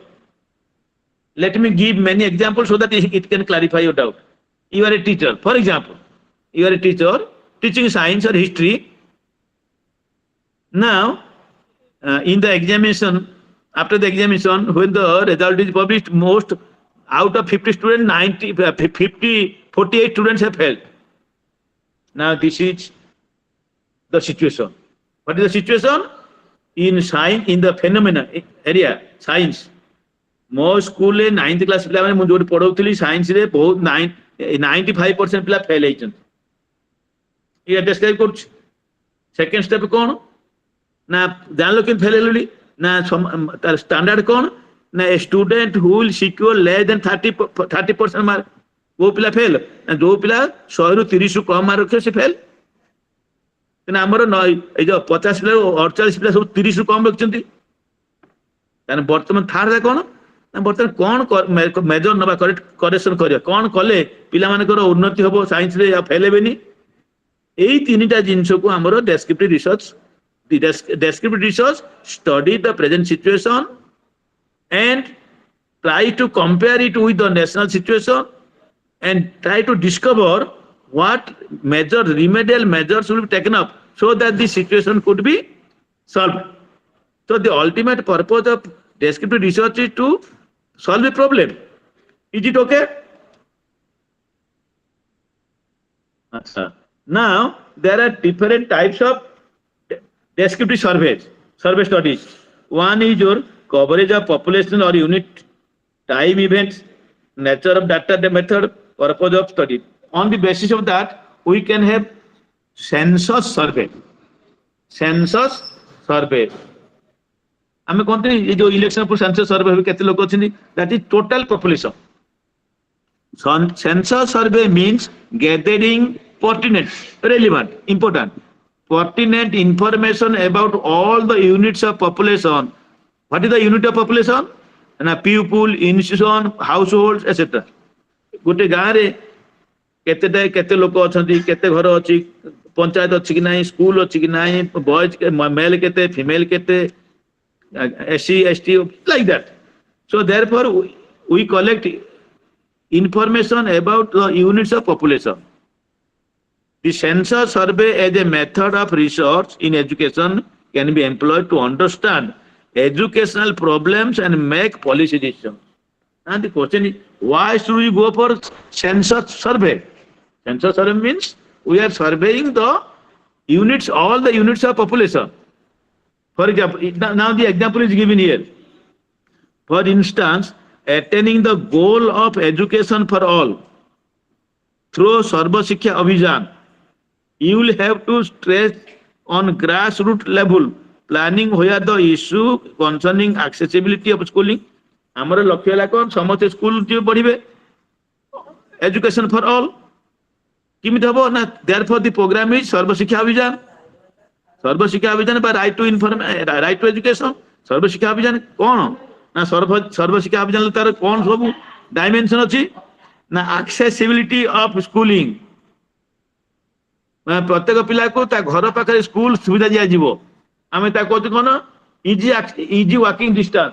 Let me give many examples so that it can clarify your doubt. You are a teacher. For example, you are a teacher teaching science or history. Now, in the examination, after the examination, when the result is published, most out of 50 students, 48 students have failed. Now, this is the situation. What is the situation? In science, in the phenomena area, science. मो school 9th class पिला माने मु जो पढौतली science रे बहुत 95% पिला fail हेचन। ये describe कर। सेकंड स्टेप कोन ना जानलो कि फेल हेलुली ना तार स्टैंडर्ड कोन ना student who will secure less than 30% mark वो पिला फेल ना जो पिला 100 रु 30 रु कम मार्क रखे से फेल। ना हमर ए जो 50 पिला 48 पिला सब 30 रु कम रखचंती। ताने वर्तमान थार कोन बर्तमान कौन मेजर नवा करेक्शन करिया कौन कले पिला मानकर उन्नति हबो साइंस रे या फेल हेबेनी। एई तीनटा जिंस को हमरो descriptive research study the present situation and try to compare it with the national situation and try to discover what major remedial measures will be taken up so that the situation could be solved. So the ultimate purpose of descriptive research is to solve a problem. Is it okay? Now there are different types of descriptive survey studies. One is your coverage of population or unit, time, events, nature of data, the method, purpose of study. On the basis of that, we can have census survey. आमे कहते हैं ये जो election पर census सर्वे हुए कितने लोग अच्छे that is total population. Census survey means gathering pertinent relevant important pertinent information about all the units of population. What is the unit of population ना people institution household etcetera. गोटे गाँव रे केते लोक अच्छे केते घर अच्छी पंचायत अच्छी कि नहीं स्कूल अच्छी कि नहीं बॉयज मेल केते फीमेल केते SC, ST, like that. So therefore, we collect information about the units of population. The census survey as a method of research in education can be employed to understand educational problems and make policy decisions. And the question is, why should we go for census survey? Census survey means we are surveying the units, all the units of population. For example, now the example is given here. For instance, attaining the goal of education for all through Sarva Shiksha Abhijan, you will have to stress on grassroots level planning where the issue concerning accessibility of schooling. हमारे लक्ष्य है कौन समस्त school जो बढ़िबे education for all किमित हबो ना therefore the program is सर्व शिक्षा अभियान। सर्व शिक्षा अभियान बा राइट टू एजुकेशन। सर्व शिक्षा अभियान कौन ना सर्व शिक्षा अभियान तार कौन सब डायमेंशन अच्छी ना एक्सेसिबिलिटी ऑफ स्कूलिंग। प्रत्येक पिला को ता घर पाखे स्कूल सुविधा दिया जीवो। आमे ता कहते कौन इजी वॉकिंग डिस्टेंस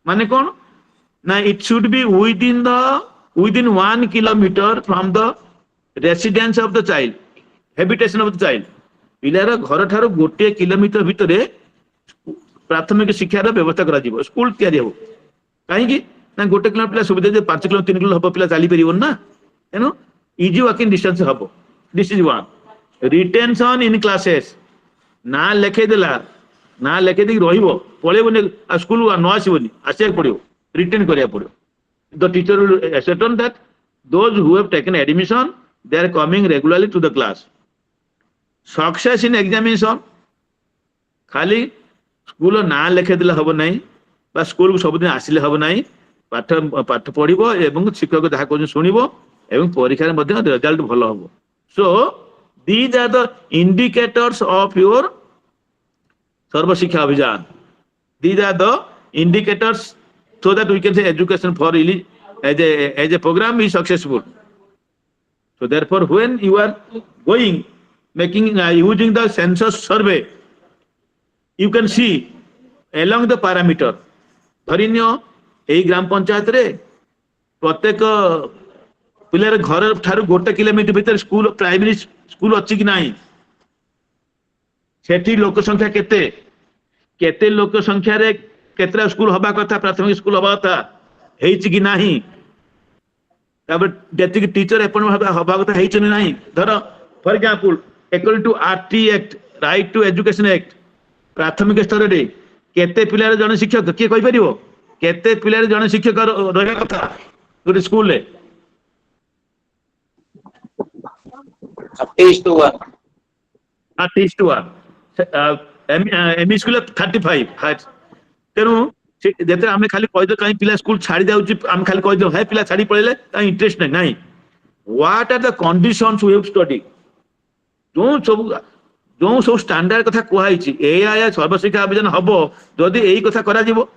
माने कौन ना it should be within 1 kilometer from the residence of the child, habitation of the child. पिलार घर ठार गोटे किलोमीटर भितर प्राथमिक शिक्षार व्यवस्था करा जीवो स्कूल तैयारी हो कहीं ना गोटे किलोमीटर पिला सुविधा 5 किलो 3 किलो हम पिला चली पार ना तेणु इजी वॉकिंग डिस्टेंस हम। This is one. Retention in classes ना लेखेदेला ना लेखे दी रहिबो पळेबोनी स्कूल न आसीबोनी आसिया पड़ियो रिटेन करिया पड़ियो The teacher will ascertain that those who have taken admission, they are coming regularly to the class. Success in examination, खाली स्कूल ना लेखे दिले हबो नाही बा स्कूल को सब दिन आसिले हबो नाही पाठ पाठ पढिबो एवं शिक्षक जहा को सुनिबो एवं परीक्षा मध्ये रिजल्ट भलो हबो. So these are the indicators of your सर्व शिक्षा अभियान. These are the indicators so that we can say education for as a program is successful. So therefore, when you are going making using the census survey, you can see along the parameter. धरिनियो एई ग्राम पंचायत रे प्रत्येक pillar घर ठारू गोटे kilometre भीतर school primary school अछि कि नाही, सेठी लोक संख्या केते केते लोक संख्या रे केतरा स्कूल हबा कथा प्राथमिक स्कूल हबा कथा हेछि कि नाही, तापर जेति टीचर अपन हबा कथा हेछि कि नाही. धर for example according to RT act, right to education act, प्राथमिक स्तर रे केते पिलार जने शिक्षक के कहि परिबो, केते पिलार जने शिक्षक रहबा कथा गोटे स्कूल रे 30:1. 30:1 एमई स्कूल 35. तेनु जेते आमे खाली कहि दो कहीं पिला स्कूल छाड़ी जाउची, आमे खाली कहि दो है पिला छाड़ी पळेले ता इंटरेस्ट नहीं. What are the conditions we have study, जो सब स्टैंडर्ड कथा कुहाइछि एया सर्वशिक्षा अभियान हबो जदि एई कथा करा जिवो.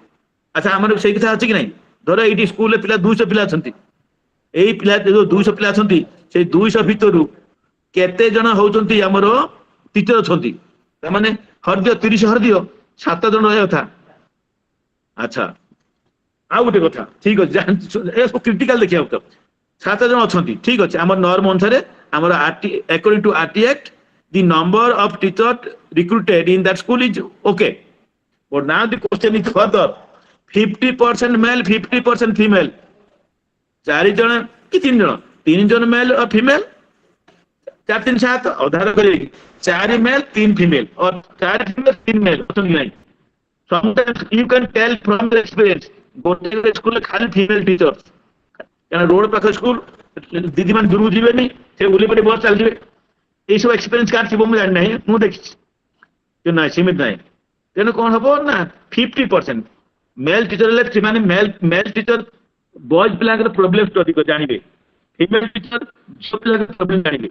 अच्छा हमर सेई कथा अछि कि नहीं. धर एटी स्कूल पिला 200 पिला छथि, एई पिला जो 200 पिला छथि से 200 भितरु केते जण होउछन्ति हमर टीचर छथि, माने हरदियो 30 हरदियो 7 जण रहय कथा. अच्छा आ गोटे कथा ठीक अछि, ए क्रिटिकल देखिया तो 7 जण अछन्ति ठीक अछि. हमर नॉर्म अनुसार हमर RT according to RT act the number of teachers recruited in that school is okay, but now the question is further 50% male 50% female. 4 जण कि 3 जण, 3 जण मेल और फीमेल 4 3 7 आधार करे 4 मेल 3 फीमेल और 4 फीमेल 3 मेल अछन्ति नहीं. Sometimes you can tell from the experience गोटे school खाली फीमेल टीचर्स कारण रोड पाख स्कूल दीदी मान दूर जीवेनी से उली पटे बहुत चल जीवे. ये सब एक्सपीरियंस कार्ड थिबो जान नहीं मु देखि कि ना सीमित नहीं. तेन कोन हबो ना 50% मेल टीचर ले माने मेल टीचर बॉयज पिला के प्रॉब्लम स्टडी को जानिबे, फीमेल टीचर सब पिला के प्रॉब्लम जानिबे.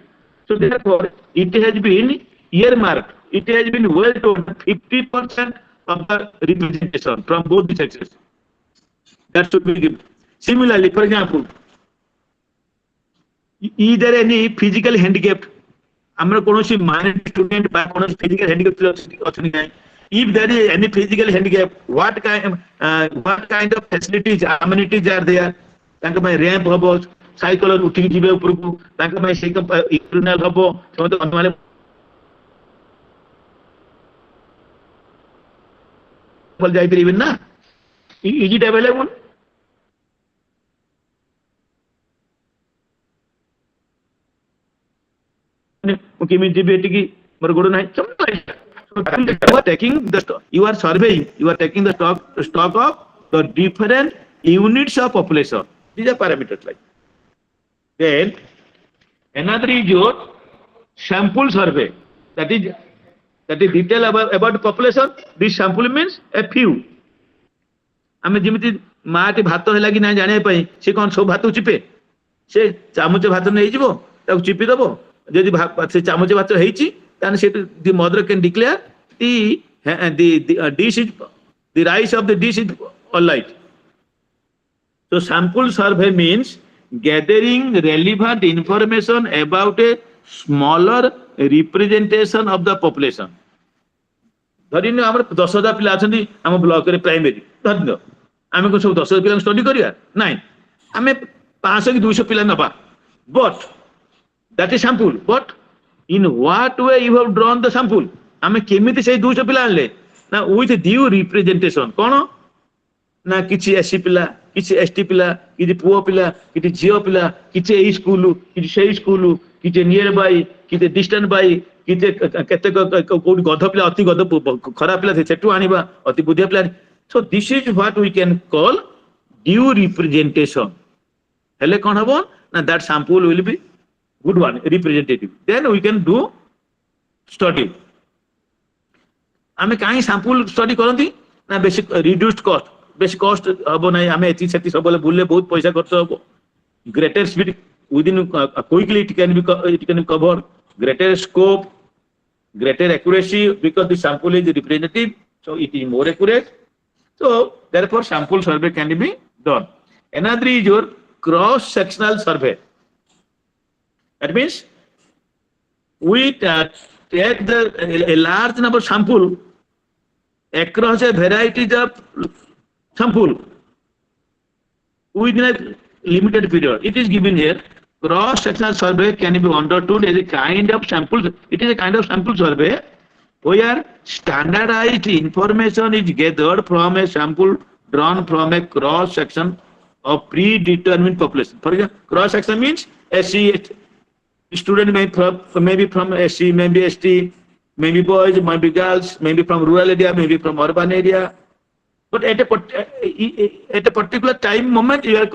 So therefore it has been earmarked, it has been well told 50% of the representation from both the sexes that should be given. Similarly, for example, is there any physical handicap? हमर कोनोसी minor student बा कोनोसी physical handicap अछनी नै. If there is any physical handicap, what kind of facilities amenities are there? तांका में ramp हबो, cycle उठी जिबे ऊपर को, तांका में से यूरिनल हबो, समत अनवाले बोल जाई परिबे ना. Is it available? Okay, means की मर गोड़ नहीं you are taking the stock, you are surveying, you are taking the stock of the different units of population. These are parameters like. Then another is your sample survey, that is detail about the population. This sample means a few. आमे जेमिति माटी भात हैला कि ना जाने पई से कोन सब भात चिपे से चामच भात नै जिवो ताको चिपी दबो. यदि से चामच भात हेछि ताने से the mother can declare the dish is the rice of the dish is all right. So sample survey means gathering relevant information about a smaller representation of the population. धरिनो हमर 10,000 पिला अछन्ती हम ब्लॉक रे प्राइमरी धरिनो आमे को सब 10,000 पिला study करिया नाही, आमे 500 कि 200 पिला नबा, but that is sample. But in what way you have drawn the sample? आमे केमिति से 200 पिला आनले ना with due representation. कोन ना किछि एससी पिला, किछि एसटी पिला, किछि पुओ पिला, किछि जियो पिला, किछि एई स्कूल, किछि सेई स्कूल, किछि नियर बाय, किछि डिस्टेंट बाय, किछि केते कोडी गध पिला अति गध खरा पिला सेटु आनिबा अति बुद्धिया पिला. So this is what we can call due representation. Hele kon habo na that sample will be good one, representative. Then we can do study. आमे कहीं सैंपल स्टडी करती ना basic reduced cost basic cost हबो नहीं आमे एति सेति सब बुले बहुत पैसा खर्च हबो greater speed within quickly it can be cover greater scope greater accuracy because the sample is representative, so it is more accurate. So therefore sample survey can be done. Another is your cross sectional survey. That means we take a large number of sample across a varieties of sample within a limited period. It is given here. Cross-sectional survey can be understood as a kind of sample. It is a kind of sample survey where standardized information is gathered from a sample drawn from a cross-section of predetermined population. For example, cross-section means SC, student may be from SC, maybe ST, maybe boys, maybe girls, maybe from rural area, maybe from urban area. But at a particular time moment, you are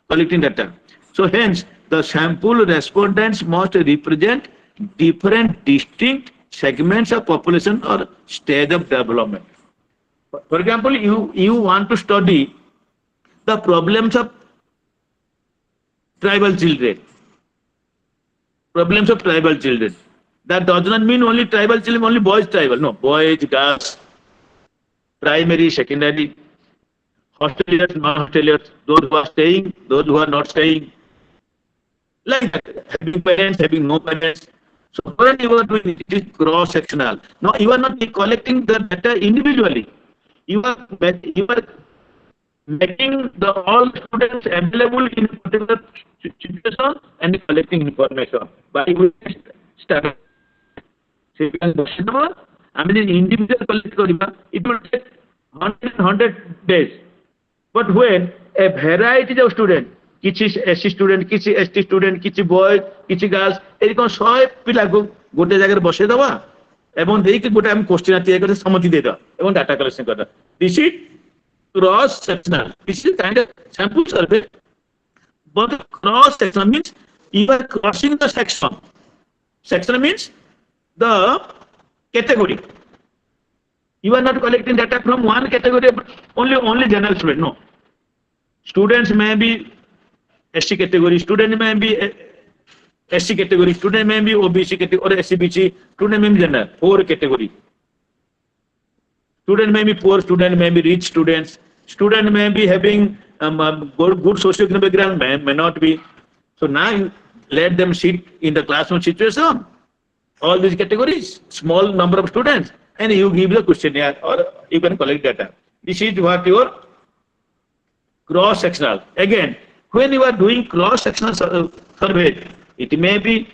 collecting data. So hence, the sample respondents must represent different distinct segments of population or stage of development. For example, you want to study the problems of tribal children. Problems of tribal children. That does not mean only tribal children, only boys tribal. No, boys, girls, primary, secondary, hosteliers, non-hosteliers, those who are staying, those who are not staying. Like that, having parents, having no parents. So when you are doing it is cross-sectional. Now you are not collecting the data individually. You are making all students available in a particular situation and collecting information by start. So I mean individual collect it will take 100 days. But when a variety of students किसी SC student किसी ST student किसी boy किसी girls एरी कोन 100 पिला को गोटे जगह बसे दबा एवं देई के गोटे हम क्वेश्चन तैयार कर समझ दे दा एवं डाटा कलेक्शन कर दा this is cross sectional this is kind of sample survey but cross section means you are crossing the section means the category you are not collecting data from one category only general student no students may be SC category, student may be SC category, student may be OBC category or SCBC, student may be general, 4 category. Student may be poor, student may be rich students, student may be having good socio-economic background, may not be. So now you let them sit in the classroom situation, all these categories, small number of students, and you give the questionnaire or you can collect data. This is what your cross-sectional. Again, when you are doing cross-sectional survey, it may be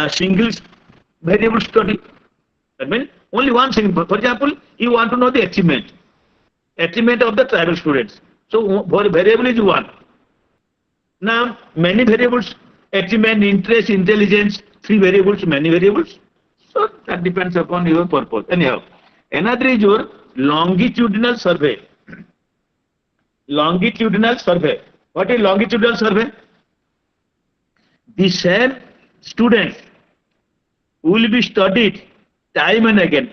single variable study. That means only one single. For example, you want to know the achievement of the tribal students. So variable is one. Now many variables: achievement, interest, intelligence. 3 variables, many variables. So that depends upon your purpose. Anyhow, another is your longitudinal survey. Longitudinal survey. What is longitudinal survey? The same students will be studied time and again.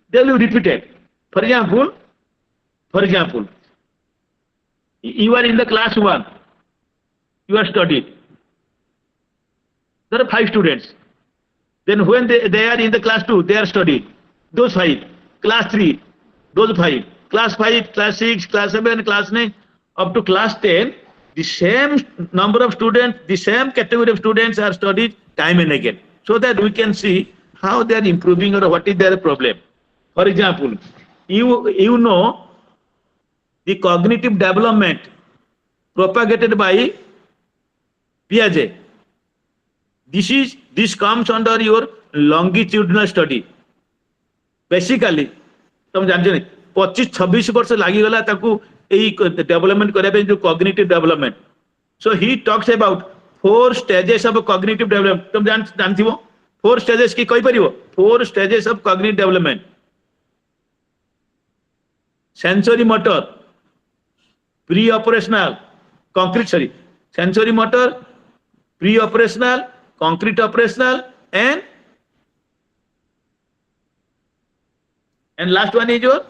They will be repeated. For example, you are in the class 1. You are studied. There are 5 students. Then when they are in the class 2, they are studied. Those 5. Class 3, those 5. Class 5, class 6, class 7, class 9, up to class 10. The same number of students, the same category of students are studied time and again, so that we can see how they are improving or what is their problem. For example, you know the cognitive development propagated by Piaget. This comes under your longitudinal study. Basically, तुम जानते नहीं 25-26 वर्ष लगी गला ताकू development जो cognitive development. So he talks about 4 stages of cognitive development. तुम जानती हो 4 stages की कोई परियो 4 stages of cognitive development. Sensory motor, pre-operational, concrete, sorry, sensory motor, pre-operational, concrete operational, and last one is your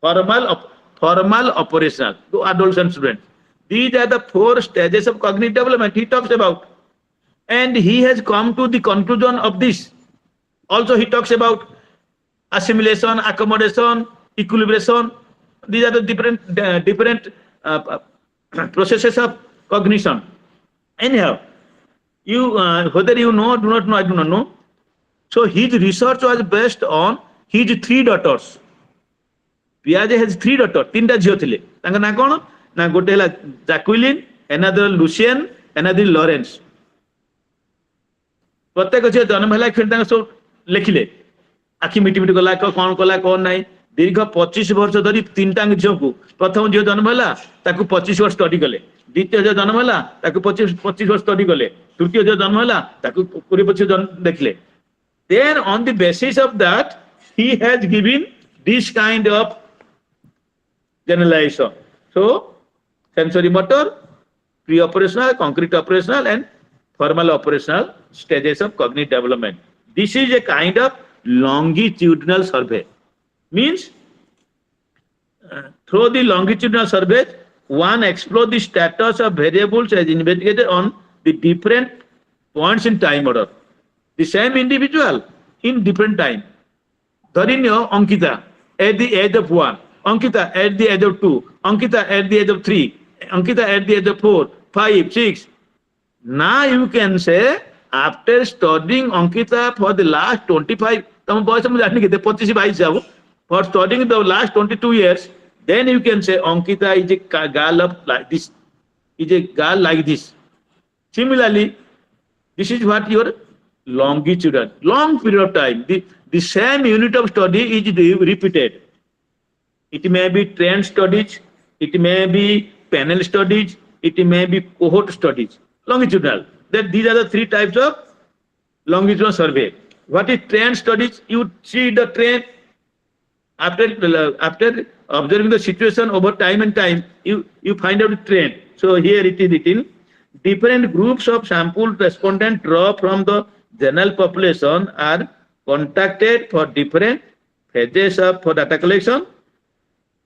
formal operational to adolescent students. These are the 4 stages of cognitive development he talks about. And he has come to the conclusion of this. Also, he talks about assimilation, accommodation, equilibration. These are the different processes of cognition. Anyhow, you whether you know, do not know, I do not know. So his research was based on his 3 daughters. Piaget has 3 daughters, 3टा झियो थिले. तांका ना कोन ना गोटे हला जैक्विलिन, another Lucien, another Lawrence. प्रत्येक झियो जन्म हला फिर तांका सब लिखिले. आखि मिटी मिटी गला कोन कला कोन नाही. दीर्घ 25 वर्ष धरी 3टा झियो को प्रथम झियो जन्म हला ताकू 25 वर्ष स्टडी कले. द्वितीय झियो जन्म हला ताकू 25 वर्ष स्टडी कले. तृतीय झियो जन्म हला ताकू पूरे 25 देखले. Then on the basis of that he has given this kind of generalization. So sensory motor, pre-operational, concrete operational, and formal operational stages of cognitive development. This is a kind of longitudinal survey. Means through the longitudinal survey, one explores the status of variables as investigated on the different points in time order. The same individual in different time. Dharinyo Ankita at the age of 1, Ankita at the age of 2, Ankita at the age of 3, Ankita at the age of 4, 5, 6. Now you can say after studying Ankita for the last 25, for studying the last 22 years, then you can say Ankita is a girl of like this, is a girl like this. Similarly, this is what your longitudinal, long period of time. The same unit of study is repeated. It may be trend studies, it may be panel studies, it may be cohort studies. Longitudinal. That these are the 3 types of longitudinal survey. What is trend studies? You see the trend after observing the situation over time and time, you find out the trend. So here it is written, different groups of sample respondents draw from the general population are contacted for different phases for data collection.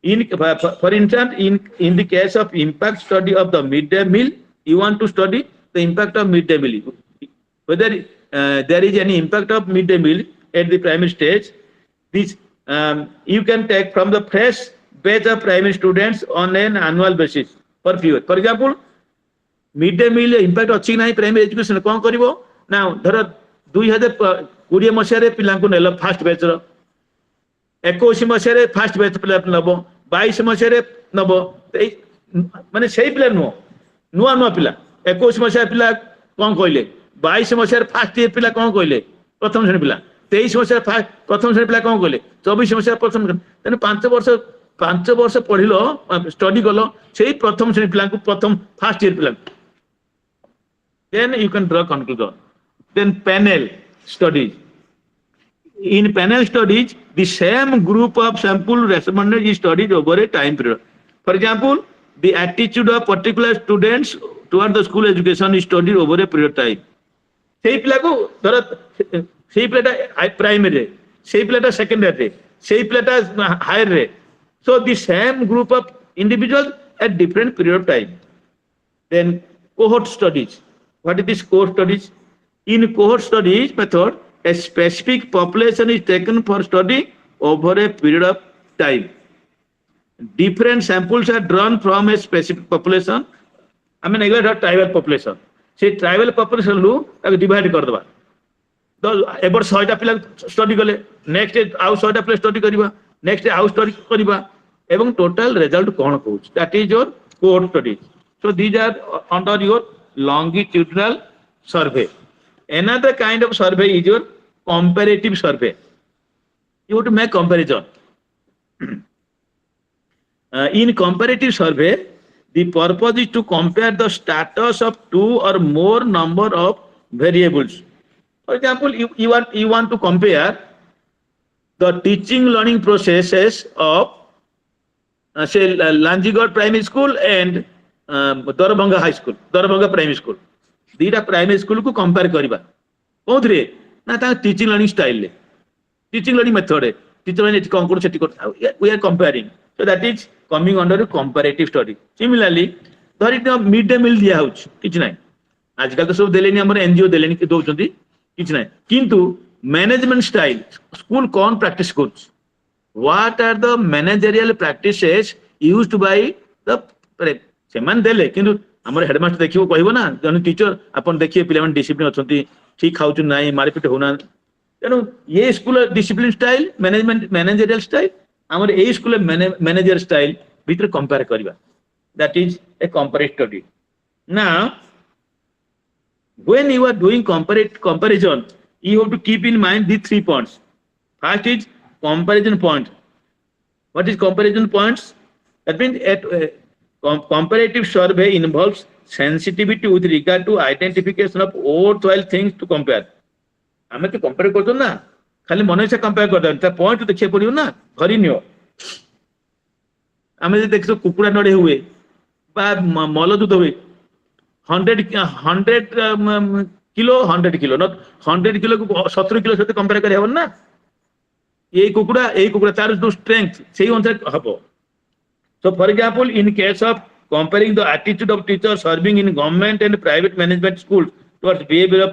For instance, in the case of impact study of the midday meal, you want to study the impact of midday meal. Whether there is any impact of midday meal at the primary stage, this you can take from the fresh batch of primary students on an annual basis for few. For example, midday meal impact अच्छी नहीं primary education कौन करिवो ना धर 2020 मसीह पिलांकु nail fast batch रो 21 मसीह fast batch पिला नबो 22 मसीह नबो माने सेही पिला नो नुआ नुआ पिला 21 मसीह पिला कौन कहले 22 मसीह फास्ट ईयर पिला कौन कहले प्रथम श्रेणी पिला 23 मसीह प्रथम श्रेणी पिला कौन कहले 24 मसीह प्रथम तेने 5 वर्ष पढ़िलो स्टडी कलो सेही प्रथम श्रेणी पिला प्रथम फास्ट ईयर पिला. Then you can draw conclusion. Then panel studies. In panel studies, the same group of sample respondents is studied over a time period. For example, the attitude of particular students toward the school education is studied over a period of time. Sei pila ko dhara sei pila primary, sei pila secondary, sei pila higher. So the same group of individuals at different period of time. Then cohort studies. What is this cohort studies? In cohort studies method, a specific population is taken for study over a period of time. Different samples are drawn from a specific population. I mean, a tribal population. See, tribal population lu divide कर दबा. तो एबर 100टा पिला study कले, next आउ 100टा पिला study करिबा, next आउ study करिबा एवं टोटल रिजल्ट कोन कहूच. That is your cohort studies. So these are under your longitudinal survey. Another kind of survey is your comparative survey. You have to make comparison. In comparative survey, the purpose is to compare the status of 2 or more number of variables. For example, you want to compare the teaching learning processes of say Lanjigod Primary School and Darbhanga high school Darbhanga primary school दीटा primary school को compare करबा कोथरे ना ता teaching learning style ले teaching learning method है teacher ने कौन कौन सेठी we are comparing so that is coming under comparative study similarly धरि मिड डे मील दिया होछ किछ नै आजकल तो सब देलेनी हमर एनजीओ देलेनी कि दोचंती किछ नै किंतु मैनेजमेंट स्टाइल स्कूल कौन प्रैक्टिस करछ what are the managerial practices used by the सेमान देले किंतु हमर हेडमास्टर देखियो कहबो ना जन टीचर अपन देखिए पिलामन डिसिप्लिन अछंती ठीक खाउछु नाही मारपिट होना तेणु ये school discipline style management managerial style हमर ए स्कूल मैनेजर स्टाइल भीतर कंपेयर करबा that is a comparative study now when you are doing comparison you have to keep in mind these 3 points. First is comparison point. What is comparison points? That means comparative survey involves sensitivity with regard to identification of worthwhile things to compare. हमें तो compare करतो ना खाली मन से compare करतो ता point देखिए पड़ियो ना धरि नियो हमें देखो कुकुड़ा नडे हुए बा मल दूध हुए 100 किलो 100 किलो नॉट 100 किलो को 70 किलो साथे कंपेयर करे हबन ना ए कुकुड़ा तार जो स्ट्रेंथ सेही अनुसार हबो so for example in case of comparing the attitude of teachers serving in government and private management schools towards behavior of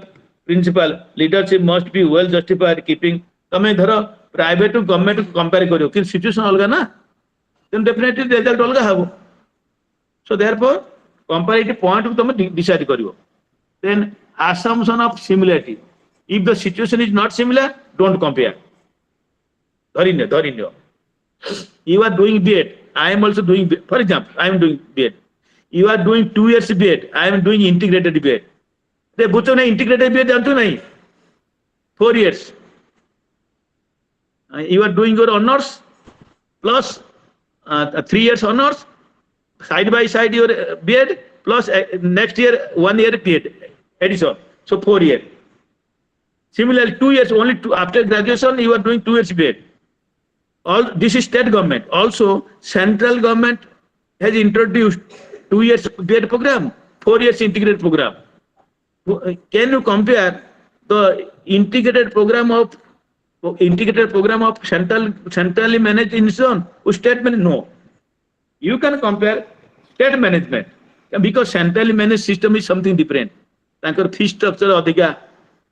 principal leadership must be well justified keeping तमे धरो प्राइवेट टू गवर्नमेंट को compare करियो कि situation अलगा ना then definitely result अलगा हबो so therefore comparative point to decide karibo then assumption of similarity if the situation is not similar don't compare dharinyo you are doing B.Ed I am also doing B.Ed. For example I am doing B.Ed you are doing 2 years B.Ed I am doing integrated B.Ed de bucho na integrated B.Ed jantu nahi 4 years you are doing your honors plus 3 years honors side by side your B.Ed plus next year 1 year B.Ed addition so 4 years similarly 2 years only after graduation you are doing 2 years B.Ed all this is state government also central government has introduced 2 years B.Ed program 4 years integrated program can you compare the integrated program of centrally managed institution with state managed no you can compare state management because centrally managed system is something different तांकर fee structure अधिका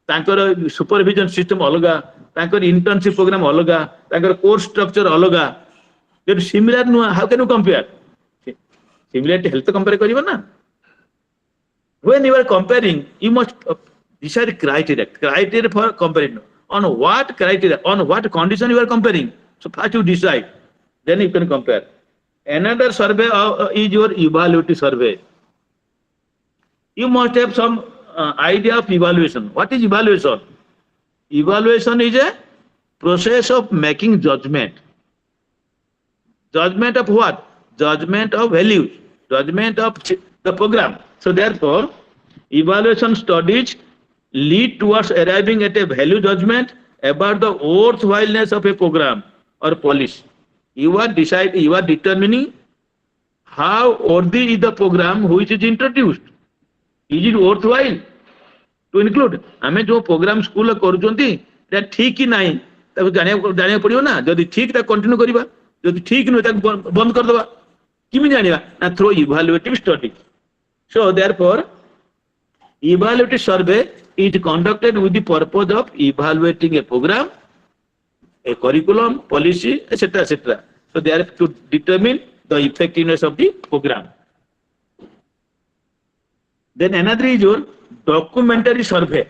तांकर supervision system अलगा तांकर internship programme अलगा तांकर course structure अलगा जब similar नु how can you compare similarity health compare करिवो ना when you are comparing you must decide criteria for comparison on what criteria on what condition you are comparing so first you decide then you can compare. Another survey is your evaluative survey. You must have some idea of evaluation. What is evaluation? Evaluation is a process of making judgment. Judgment of what? Judgment of values. Judgment of the program. So therefore, evaluation studies lead towards arriving at a value judgment about the worthwhileness of a program or policy. You are determining how worthy is the program which is introduced. Is it worthwhile to include? हमें जो programme school करूचंती एटा ठीक ही नाही तब जानिया पड़ियो ना जदि ठीक ता कंटिन्यू करिबा जदि ठीक न ता बंद कर दबा किमि जानिबा ना through evaluative study so therefore evaluative survey is conducted with the purpose of evaluating a program, a curriculum, policy, etc. So they are to determine the effectiveness of the program. Then another is your documentary survey.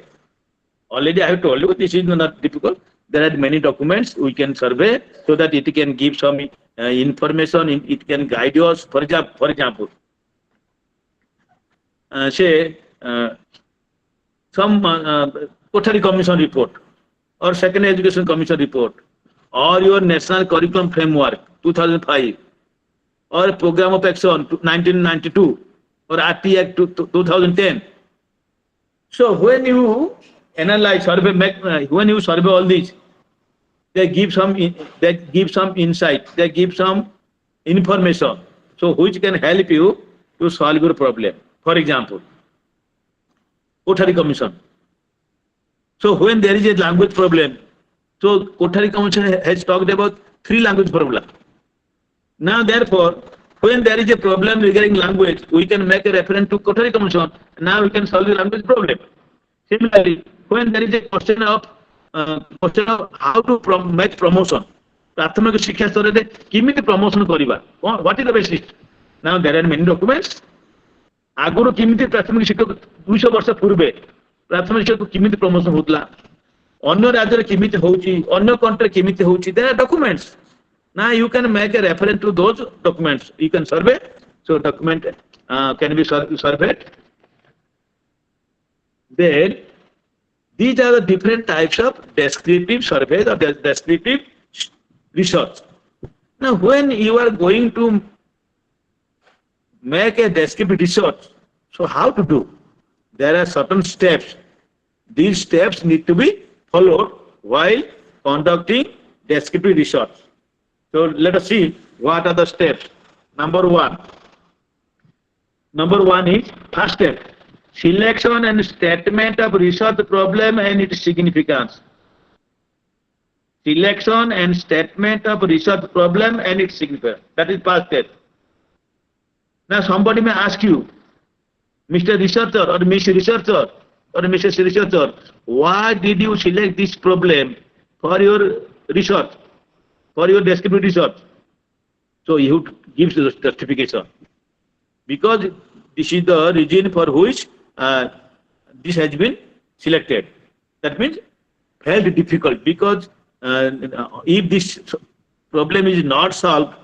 Already I have told you this is not difficult. There are many documents we can survey so that it can give some information, it can guide us. For example, say some Kothari Commission report or Second Education Commission report or your National Curriculum Framework 2005 or Program of Action 1992 or RT Act 2010. So when you analyze, when you survey all these, they give some insight, they give some information, so which can help you to solve your problem. For example, Kothari Commission. So when there is a language problem, so Kothari Commission has talked about 3 language problem. Now, therefore, when there is a problem regarding language, we can make a reference to Kothari Commission. Now we can solve the language problem. Similarly, when there is a question of how to make promotion, प्राथमिक शिक्षा स्तर रे किमिति promotion करिबा, what is the basis? Now there are many documents. आगुरु किमिति प्राथमिक शिक्षा 200 वर्ष पूर्वे प्राथमिक शिक्षा को किमिति प्रमोशन होतला, अन्य राज्य रे किमिति होउची, अन्य कंट्री किमिति होउची, there are documents. Now you can make a reference to those documents. You can survey. So document can be surveyed. Then these are the different types of descriptive surveys or descriptive research. Now when you are going to make a descriptive research, so how to do? There are certain steps. These steps need to be followed while conducting descriptive research. So let us see what are the steps. Number one is first step, selection and statement of research problem and its significance. Selection and statement of research problem and its significance. That is first step. Now somebody may ask you, Mr. Researcher or Miss Researcher or Mrs. Researcher, why did you select this problem for your research, for your descriptive research? So you give the justification. Because this is the reason for which this has been selected. That means felt difficult, because if this problem is not solved,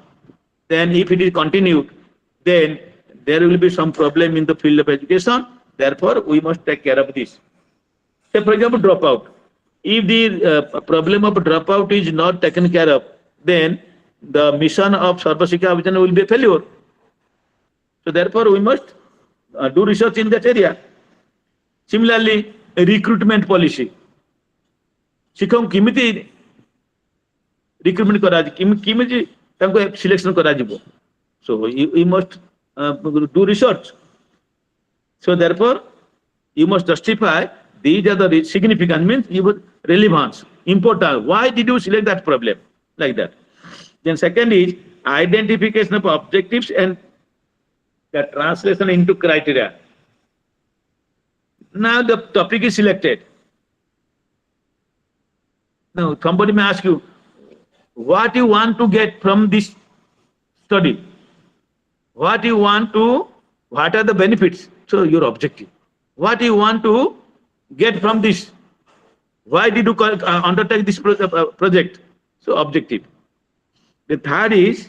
then if it is continued, then there will be some problem in the field of education. Therefore, we must take care of this. Say, for example, dropout. If the problem of dropout is not taken care of, then the mission of Sarva Shiksha Abhiyan will be a failure. So therefore, we must do research in that area. Similarly, recruitment policy. शिक्षक किमिति recruitment कराजी, किमिति तांको selection कराजिबो. So we must do research. So therefore, you must justify these are the significant, means relevance, important. Why did you select that problem? Like that. Then second is identification of objectives and the translation into criteria. Now the topic is selected. Now somebody may ask you, what you want to get from this study? What are the benefits? So your objective. What you want to get from this? Why did you undertake this project? So objective. The third is,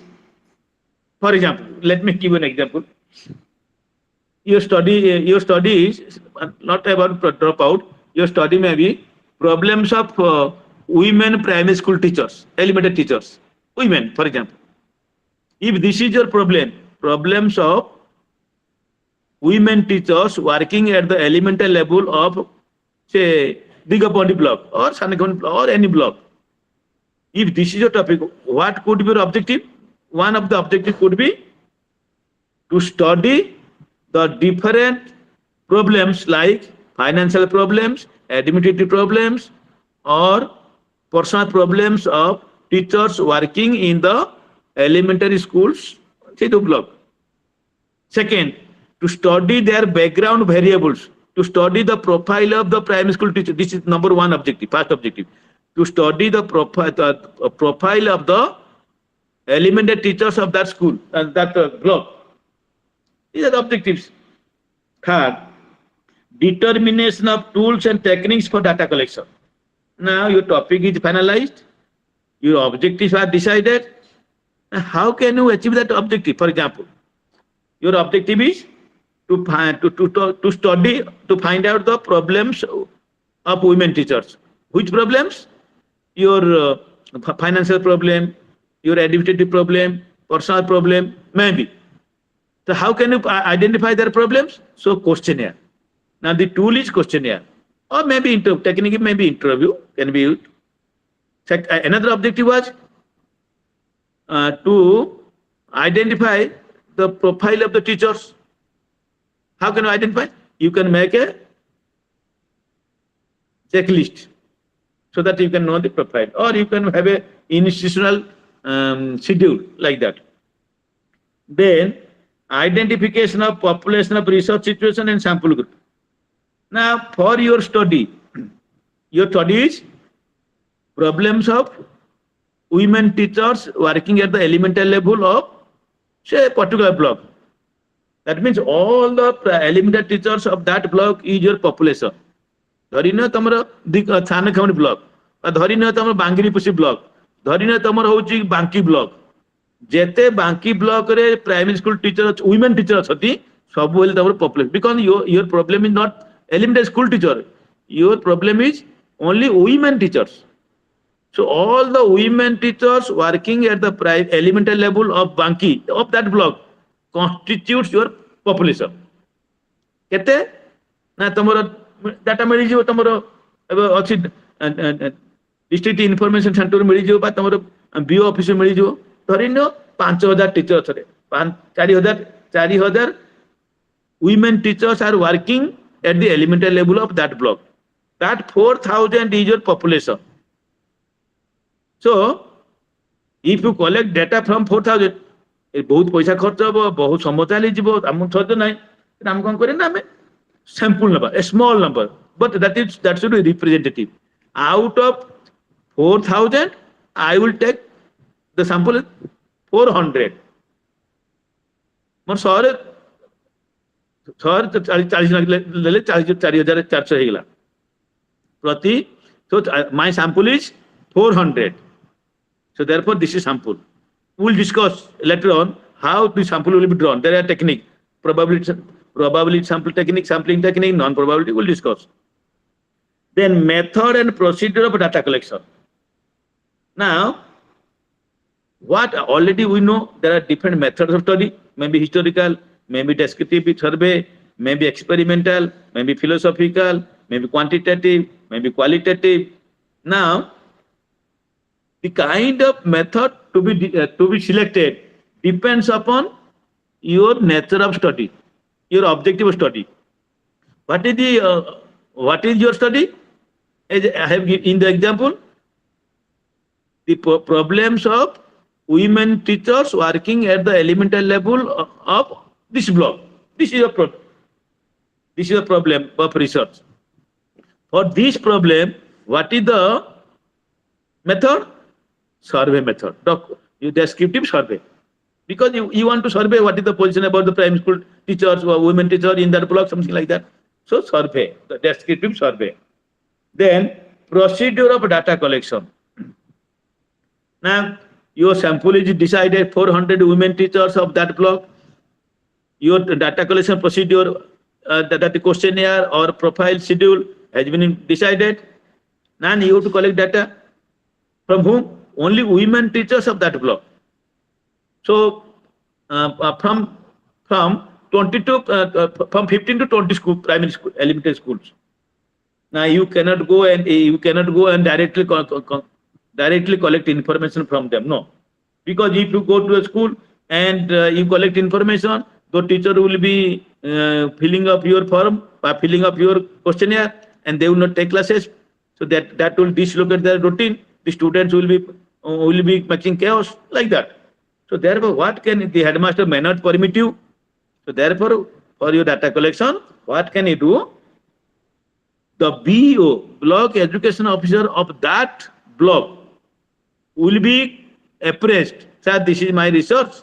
for example, let me give an example. Your study is not about dropout. Your study may be problems of women primary school teachers, elementary teachers, women, for example. If this is your problem, problems of women teachers working at the elementary level of, say, Digapandi block or Sanakon or any block. If this is your topic, what could be your objective? One of the objectives could be to study the different problems like financial problems, administrative problems, or personal problems of teachers working in the elementary schools, say the block. Second, to study their background variables, to study the profile of the primary school teacher. This is number one objective, first objective. To study the profile of the elementary teachers of that school and that block. These are the objectives. Third, determination of tools and techniques for data collection. Now your topic is finalized, your objectives are decided. How can you achieve that objective? For example, your objective is to study, to find out the problems of women teachers. Which problems? Your financial problem, your administrative problem, personal problem, maybe. So how can you identify their problems? So questionnaire. Now the tool is questionnaire, or maybe technically maybe interview can be used. Another objective was to identify the profile of the teachers. How can you identify? You can make a checklist so that you can know the profile, or you can have a institutional schedule like that. Then identification of population of research situation and sample group. Now for your study is problems of women teachers working at the elemental level of say a particular block. That means all the elemental teachers of that block is your population. धरी न तमर छानखमणी block, धरी न तमर बांगिरीपुसी block, धरी न तमर होची बांकी ब्लॉक, जेते बांकी ब्लॉक रे primary school teacher women teacher अछती सब बोले तमर population, because your problem is not elementary school teacher, your problem is only women teachers. So all the women teachers working at the elemental level of Banki of that block constitutes your population. केते ना तमरो data मिल जिवो, तमरो अछि district information centre मिल जिवो बा तमरो BO office मिल जिवो. धरिनो 5000 teacher अछरे, 4000 women teachers are working at the elemental level of that block. That 4000 is your population. So if you collect data from 4000, बहुत पैसा खर्च हो, बहुत समय चली जीवो, हम सज नाही, हम कोन करे ना, हमें sample number, a small number, but that should be representative. Out of 4000, I will take the sample 400. मोर 100 40 ले 4400 हे गेला प्रति. So my sample is 400. So therefore this is sample. We will discuss later on how the sample will be drawn. There are technique, probability sample technique, sampling technique, non-probability, we will discuss. Then method and procedure of data collection. Now, what already we know, there are different methods of study, maybe historical, maybe descriptive survey, maybe experimental, maybe philosophical, maybe quantitative, maybe qualitative. Now, the kind of method to be selected depends upon your nature of study, your objective of study. What is your study? As I have given in the example, the problems of women teachers working at the elemental level of this block. This is a problem of research. For this problem, what is the method? Survey method, descriptive survey. Because you want to survey what is the position about the primary school teachers or women teachers in that block, something like that. So survey, the descriptive survey. Then procedure of data collection. Now your sample is decided, 400 women teachers of that block. Your data collection procedure, that the questionnaire or profile schedule has been decided. Now you have to collect data from whom? Only women teachers of that block. So from 15 to 20 school, primary school, elementary schools. Now you cannot go and directly collect information from them. No, because if you go to a school and you collect information, the teacher will be filling up your form, filling up your questionnaire, and they will not take classes. So that will dislocate their routine. The students will be making chaos like that. So therefore, what can the headmaster may not permit you? So therefore, for your data collection, what can you do? The BO, block education officer of that block, will be appraised. Sir, this is my research,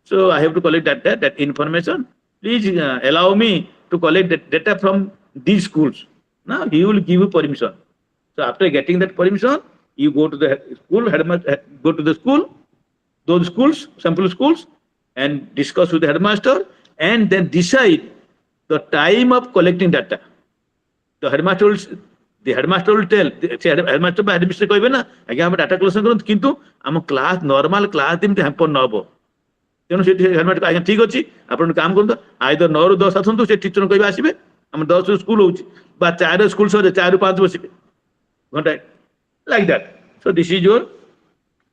so I have to collect that information. Please allow me to collect that data from these schools. Now he will give you permission. So after getting that permission, you go to the school, go to the school, those schools, sample schools, and discuss with the headmaster, and then decide the time of collecting data. The headmaster will tell, headmaster by headmaster कहबे ना, आगे हम data collection करूँ, किंतु हम class normal class दिन hamper न हो. तेणु से हेडमास्टर आगे ठीक अच्छी, आपण काम करते, आइदर 9 ରୁ 10 आसतु, से टीचर कहबे आसीबे, हम 10 स्कूल होउची, बा 4 स्कूल सरे 4 ରୁ 5 बसिबे. घंटा like that. So this is your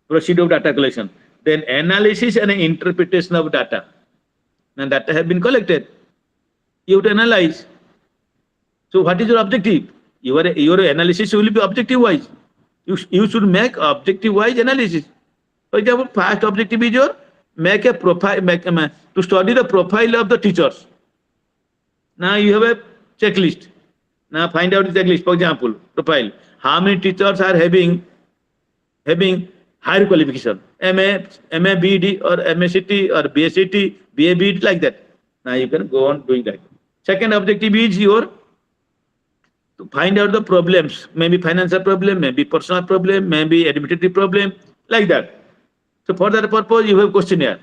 procedure of data collection. Then analysis and interpretation of data. Now data have been collected. You have to analyze. So what is your objective? Your analysis will be objective wise. You should make objective wise analysis. For example, first objective is your make a profile, to study the profile of the teachers. Now you have a checklist. Now find out the checklist. For example, profile. How many teachers are having higher qualification? MA BD or MSCT or BSCT, BA BD, like that. Now you can go on doing that. Second objective is your to find out the problems, maybe financial problem, maybe personal problem, maybe administrative problem, like that. So for that purpose, you have questionnaire.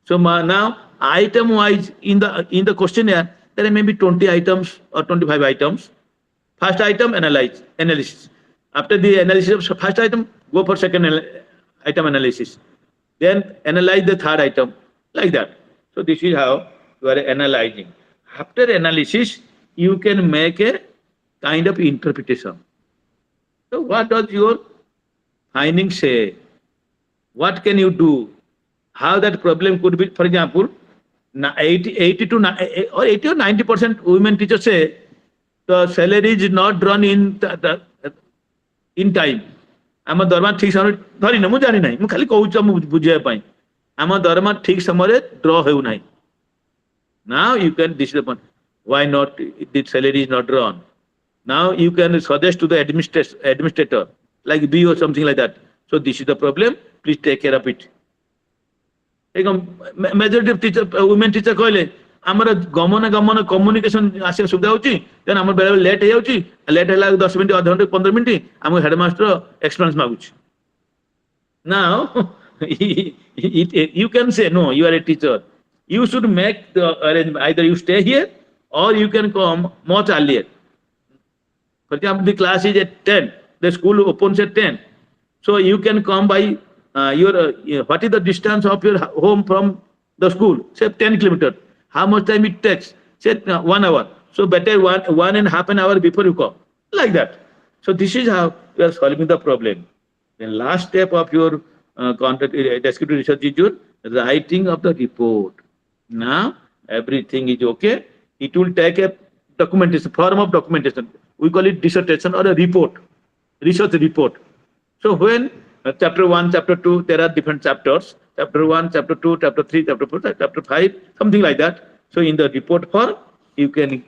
So now item wise in the questionnaire, there may be 20 items or 25 items. First item, analysis. After the analysis of first item, go for second item analysis. Then analyze the third item, like that. So this is how you are analyzing. After analysis, you can make a kind of interpretation. So what does your findings say? What can you do? How that problem could be, for example, 80 or 90% women teachers say the salary is not drawn in time. आम दरमा ठीक समय धरी ना मुझे जानी नहीं मुझे खाली कहूँ मुझे बुझे पाई आम दरमा ठीक समय ड्र हो नहीं. Now you can this is the point. Why not the salary is not drawn? Now you can suggest to the administrator like B or something like that. So this is the problem. Please take care of it. Majority of teacher, women teacher कहले आमर गमन communication आसे सुविधा होची then आमर बेले late हे जाउची late हैला 10 मिनिट आधा घंटे 15 मिनिट आम हेडमास्टर एक्सपीरियंस मागुची. Now you can say no, you are a teacher, you should make the arrangement, either you stay here or you can come much earlier. For example, the class is at 10, the school opens at 10, so you can come by what is the distance of your home from the school? Say 10 kilometers. How much time it takes? Say 1 hour. So better 1.5 an hour before you come. Like that. So this is how you are solving the problem. The last step of your descriptive research is your writing of the report. Now everything is okay. It will take a documentation, form of documentation. We call it dissertation or a report, research report. So when chapter 1, chapter 2, there are different chapters. Chapter 1, chapter 2, chapter 3, chapter 4, chapter 5, something like that. So in the report form, you can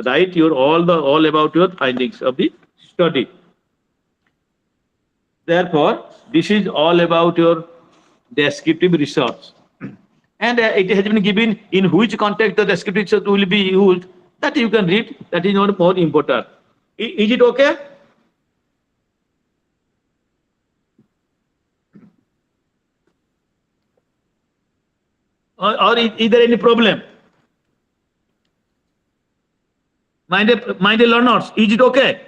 write your all about your findings of the study. Therefore, this is all about your descriptive research. And it has been given in which context the descriptive research will be used. That you can read. That is not more important. Is it okay? Or is there any problem? Minded learners, is it okay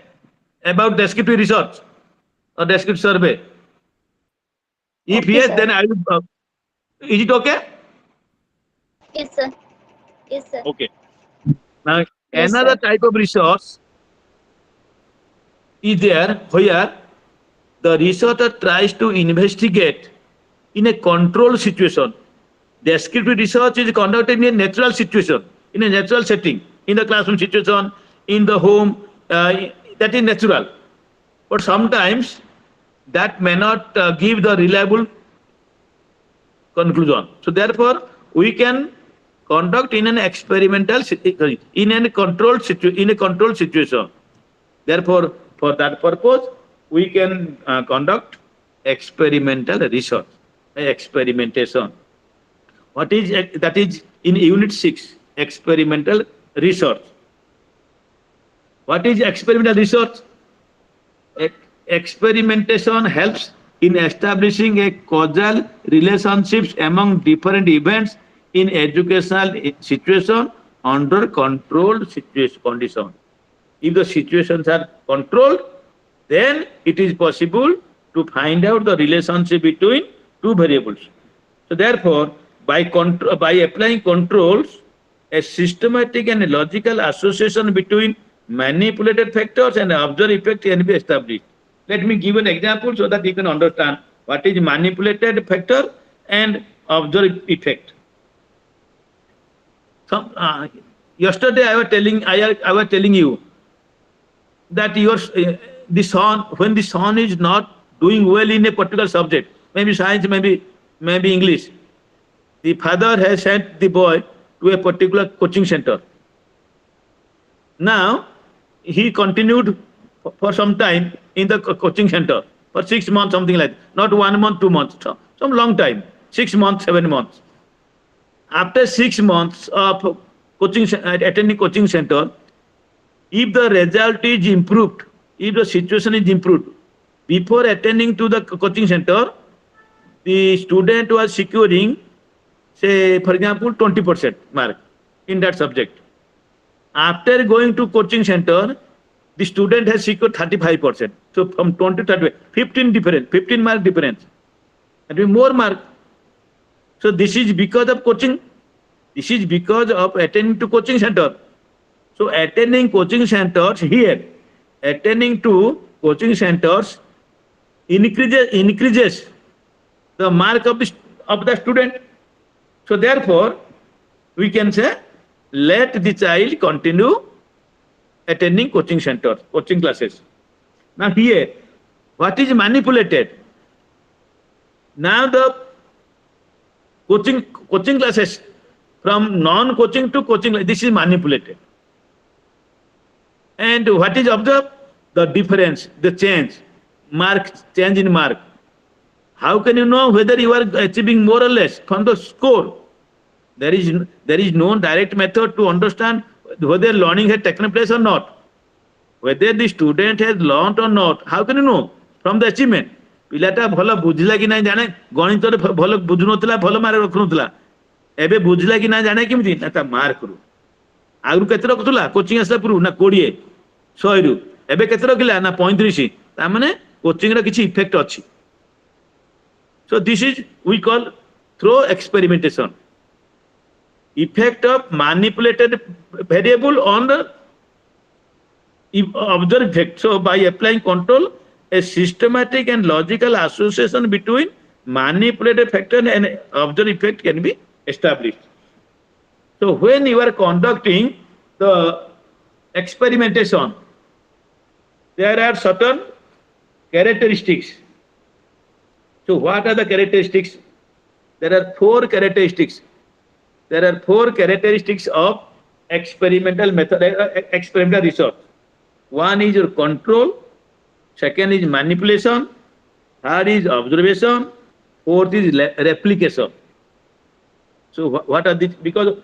about descriptive research or descriptive survey? If Okay, yes, sir. then I will. Is it okay? Yes, sir. Yes, sir. Okay. Now Yes, another sir. type of research is there where the researcher tries to investigate in a controlled situation. Descriptive research is conducted in a natural situation, in a natural setting, in the classroom situation, in the home, that is natural. But sometimes that may not give the reliable conclusion. So therefore, we can conduct in an experimental, in a controlled situation. Therefore, for that purpose, we can conduct experimental research, experimentation. What is that is in Unit 6, experimental research. What is experimental research? Experimentation helps in establishing a causal relationships among different events in educational situation under controlled condition. If the situations are controlled, then it is possible to find out the relationship between two variables. So therefore, by applying controls, a systematic and logical association between manipulated factors and observed effect can be established. Let me give an example so that you can understand what is manipulated factor and observed effect. yesterday I was telling you that the son, when the son is not doing well in a particular subject, maybe science, maybe English, the father has sent the boy to a particular coaching center. Now he continued for some time in the coaching center for 6 months, something like that. Not 1 month, 2 months, some long time, 6 months, 7 months. After 6 months of attending coaching center, if the result is improved, if the situation is improved, before attending to the coaching center, the student was securing, say, for example, 20% mark in that subject. After going to coaching center, the student has secured 35%. So from 20 to 30, 15 mark difference. And more mark. So this is because of coaching. This is because of attending to coaching center. So attending coaching centers here, attending to coaching centers increases the mark of the student. So therefore, we can say, let the child continue attending coaching centers, coaching classes. Now here, what is manipulated? Now the coaching classes from non-coaching to coaching, this is manipulated. And what is observed? The difference, the change in mark. How can you know whether you are achieving more or less from the score? There is no direct method to understand whether learning has taken place or not. Whether the student has learned or not, how can you know? From the achievement. ପିଲାଟା ଭଲ ବୁଝିଲା କି ନାହିଁ ଜାଣେ, ଗଣିତରେ ଭଲ ବୁଝୁନଥିଲା, ଭଲ mark ରଖୁନଥିଲା, ଏବେ ବୁଝିଲା କି ନା ଜାଣେ କେମିତି? ନା ତା ମାର୍କରୁ। ଆଗରୁ କେତେ ରଖୁଥିଲା କୋଚିଂ ଆସିଲା ପୂର୍ବରୁ? ନା 20, 100ରୁ। ଏବେ କେତେ ରଖିଲା? ନା 35। ତାମାନେ କୋଚିଂର କିଛି ଇଫେକ୍ଟ ଅଛି। So this is we call through experimentation. Effect of manipulated variable on the observed effect. So by applying control, a systematic and logical association between manipulated factor and observed effect can be established. So when you are conducting the experimentation, there are certain characteristics. So what are the characteristics? There are 4 characteristics. There are 4 characteristics of experimental method, experimental research. One is your control, second is manipulation, third is observation, fourth is replication. So what are these? Because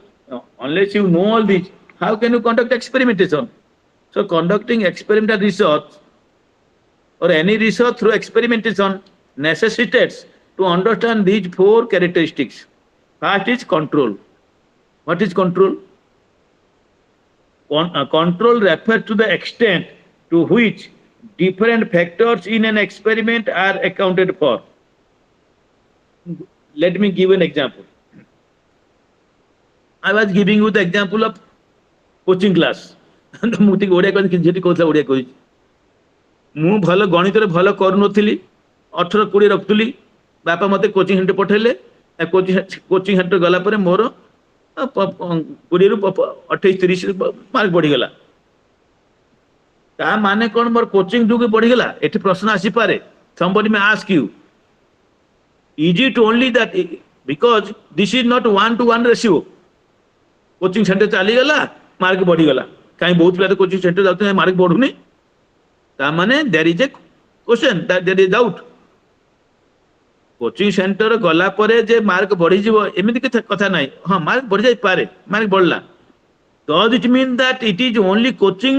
unless you know all these, how can you conduct experimentation? So conducting experimental research or any research through experimentation necessitates to understand these 4 characteristics. First is control. What is control? Control refers to the extent to which different factors in an experiment are accounted for. Let me give an example. I was giving you the example of coaching class. ମୁଁ ଟିକେ ଓଡ଼ିଆ କହିଲି ଯେଠି କହୁଥିଲା ଓଡ଼ିଆ କହିଛି। ମୁଁ ଭଲ ଗଣିତରେ ଭଲ କରୁନଥିଲି, 18-20 ରଖୁଥିଲି, ବାପା ମୋତେ କୋଚିଂ ସେଣ୍ଟର ପଠେଇଲେ। କୋଚିଂ ସେଣ୍ଟର ଗଲା ପରେ ମୋର 20ରୁ 28-30 ମାର୍କ ବଢିଗଲା। ତା ମାନେ କ'ଣ ମୋର କୋଚିଂ ଯୋଗୁଁ ବଢିଗଲା? ଏଠି ପ୍ରଶ୍ନ ଆସିପାରେ। Somebody may ask you, is it only that because this is not 1-to-1 ratio? Coaching centre ଚାଲିଗଲା, ମାର୍କ ବଢିଗଲା। କାହିଁ ବହୁତ ପିଲା ତ କୋଚିଂ ସେଣ୍ଟର ଯାଉଛନ୍ତି, ମାର୍କ ବଢୁନି। ତା ମାନେ there is a question, there is doubt. Coaching centre ଗଲା ପରେ ଯେ ମାର୍କ ବଢିଯିବ ଏମିତି କଥା ନାହିଁ। ହଁ, ମାର୍କ ବଢି ଯାଇପାରେ, ମାର୍କ ବଢିଲା। Does it mean that it is only coaching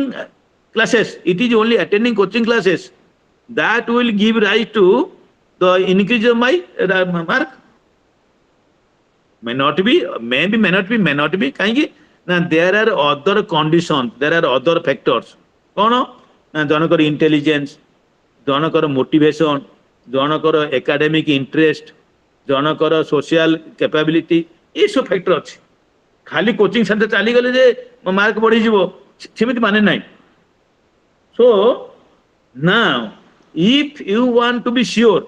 classes, it is only attending coaching classes that will give rise to the increase of my mark? May not be, maybe, may not be. କାହିଁକି ନା there are other conditions, there are other factors. କ'ଣ ନା ଜଣଙ୍କର intelligence, ଜଣଙ୍କର motivation, ଜଣଙ୍କର academic interest, ଜଣଙ୍କର social capability, ଏସବୁ factor ଅଛି। ଖାଲି କୋଚିଂ ସେଣ୍ଟର ଚାଲିଗଲେ ଯେ ମାର୍କ ବଢିଯିବ ସେମିତି ମାନେ ନାହିଁ। So now if you want to be sure,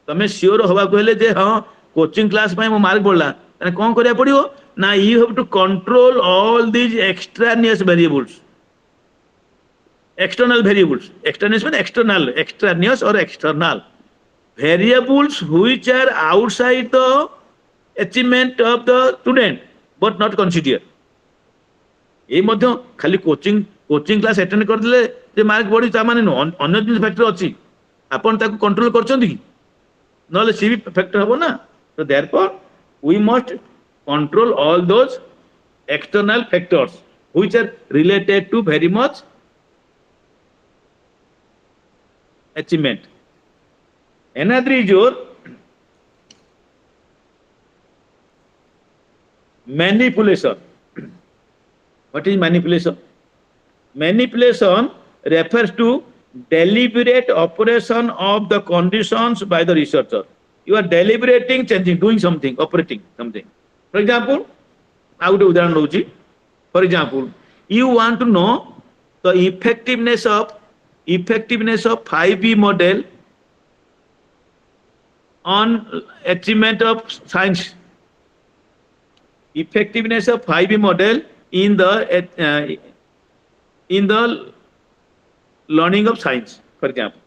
ତମେ ସିଓର ହବାକୁ ହେଲେ ଯେ ହଁ କୋଚିଂ କ୍ଲାସ ପାଇଁ ମୋ ମାର୍କ ବଢିଲା, ତାହେଲେ କ'ଣ କରିବାକୁ ପଡିବ Now you have to control all these extraneous variables. External variables. Extraneous means external, extraneous or external. Variables which are outside the achievement of the student but not considered. ये मध्य खाली coaching class attend करदेले जे mark बढ़ी ता माने अन्य जिन factor अछि आपण ताको control करछन कि नले सी भी फैक्टर हबो ना. So therefore we must control all those external factors which are related to very much achievement. Another is your manipulation. What is manipulation? Manipulation refers to deliberate operation of the conditions by the researcher. You are deliberating, changing, doing something, operating something. For example, I would do. For example, you want to know the effectiveness of 5B model on achievement of science. Effectiveness of 5B model in the learning of science, for example.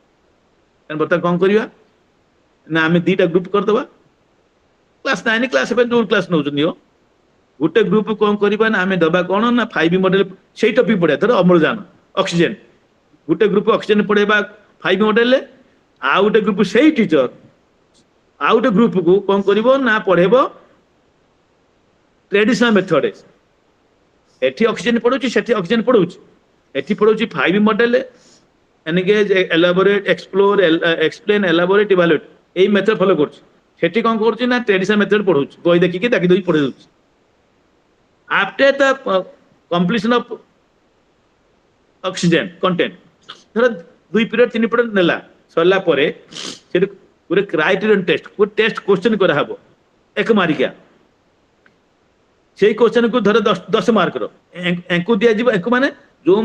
And बता कौन करिया ना हमें दीटा group कर दबा class 9 class 7 जो class नौ जनियो गुटे group कौन करिबा ना हमें दबा कौन ना 5B मॉडल सेही टॉपिक पढ़िया धर अम्लजान ऑक्सीजन गुटे ग्रुप ऑक्सीजन पढ़ेबा 5B मॉडल ले आ गुटे ग्रुप सेही टीचर आ गुटे ग्रुप को कौन करिवो ना पढ़ेबो ट्रेडिशनल मेथड एठी ऑक्सीजन पढ़ुची सेठी ऑक्सीजन पढ़ुची एठी पढ़ुची 5B model engage elaborate explore explain elaborate evaluate एई मेथड फॉलो करछ सेठी कोन करछ ना ट्रेडिशनल मेथड पढ़ुछ बही देखि के ताकि दोई पढ़े दउछ after the completion of oxygen content धर 2 पीरियड 3 पीरियड नेला सरला परे सेठी पूरे क्राइटेरियन टेस्ट पूरे टेस्ट क्वेश्चन करा हबो एक मारिका से क्वेश्चन को धर 10 मार्क रो एंको दिया जीव एंको माने जो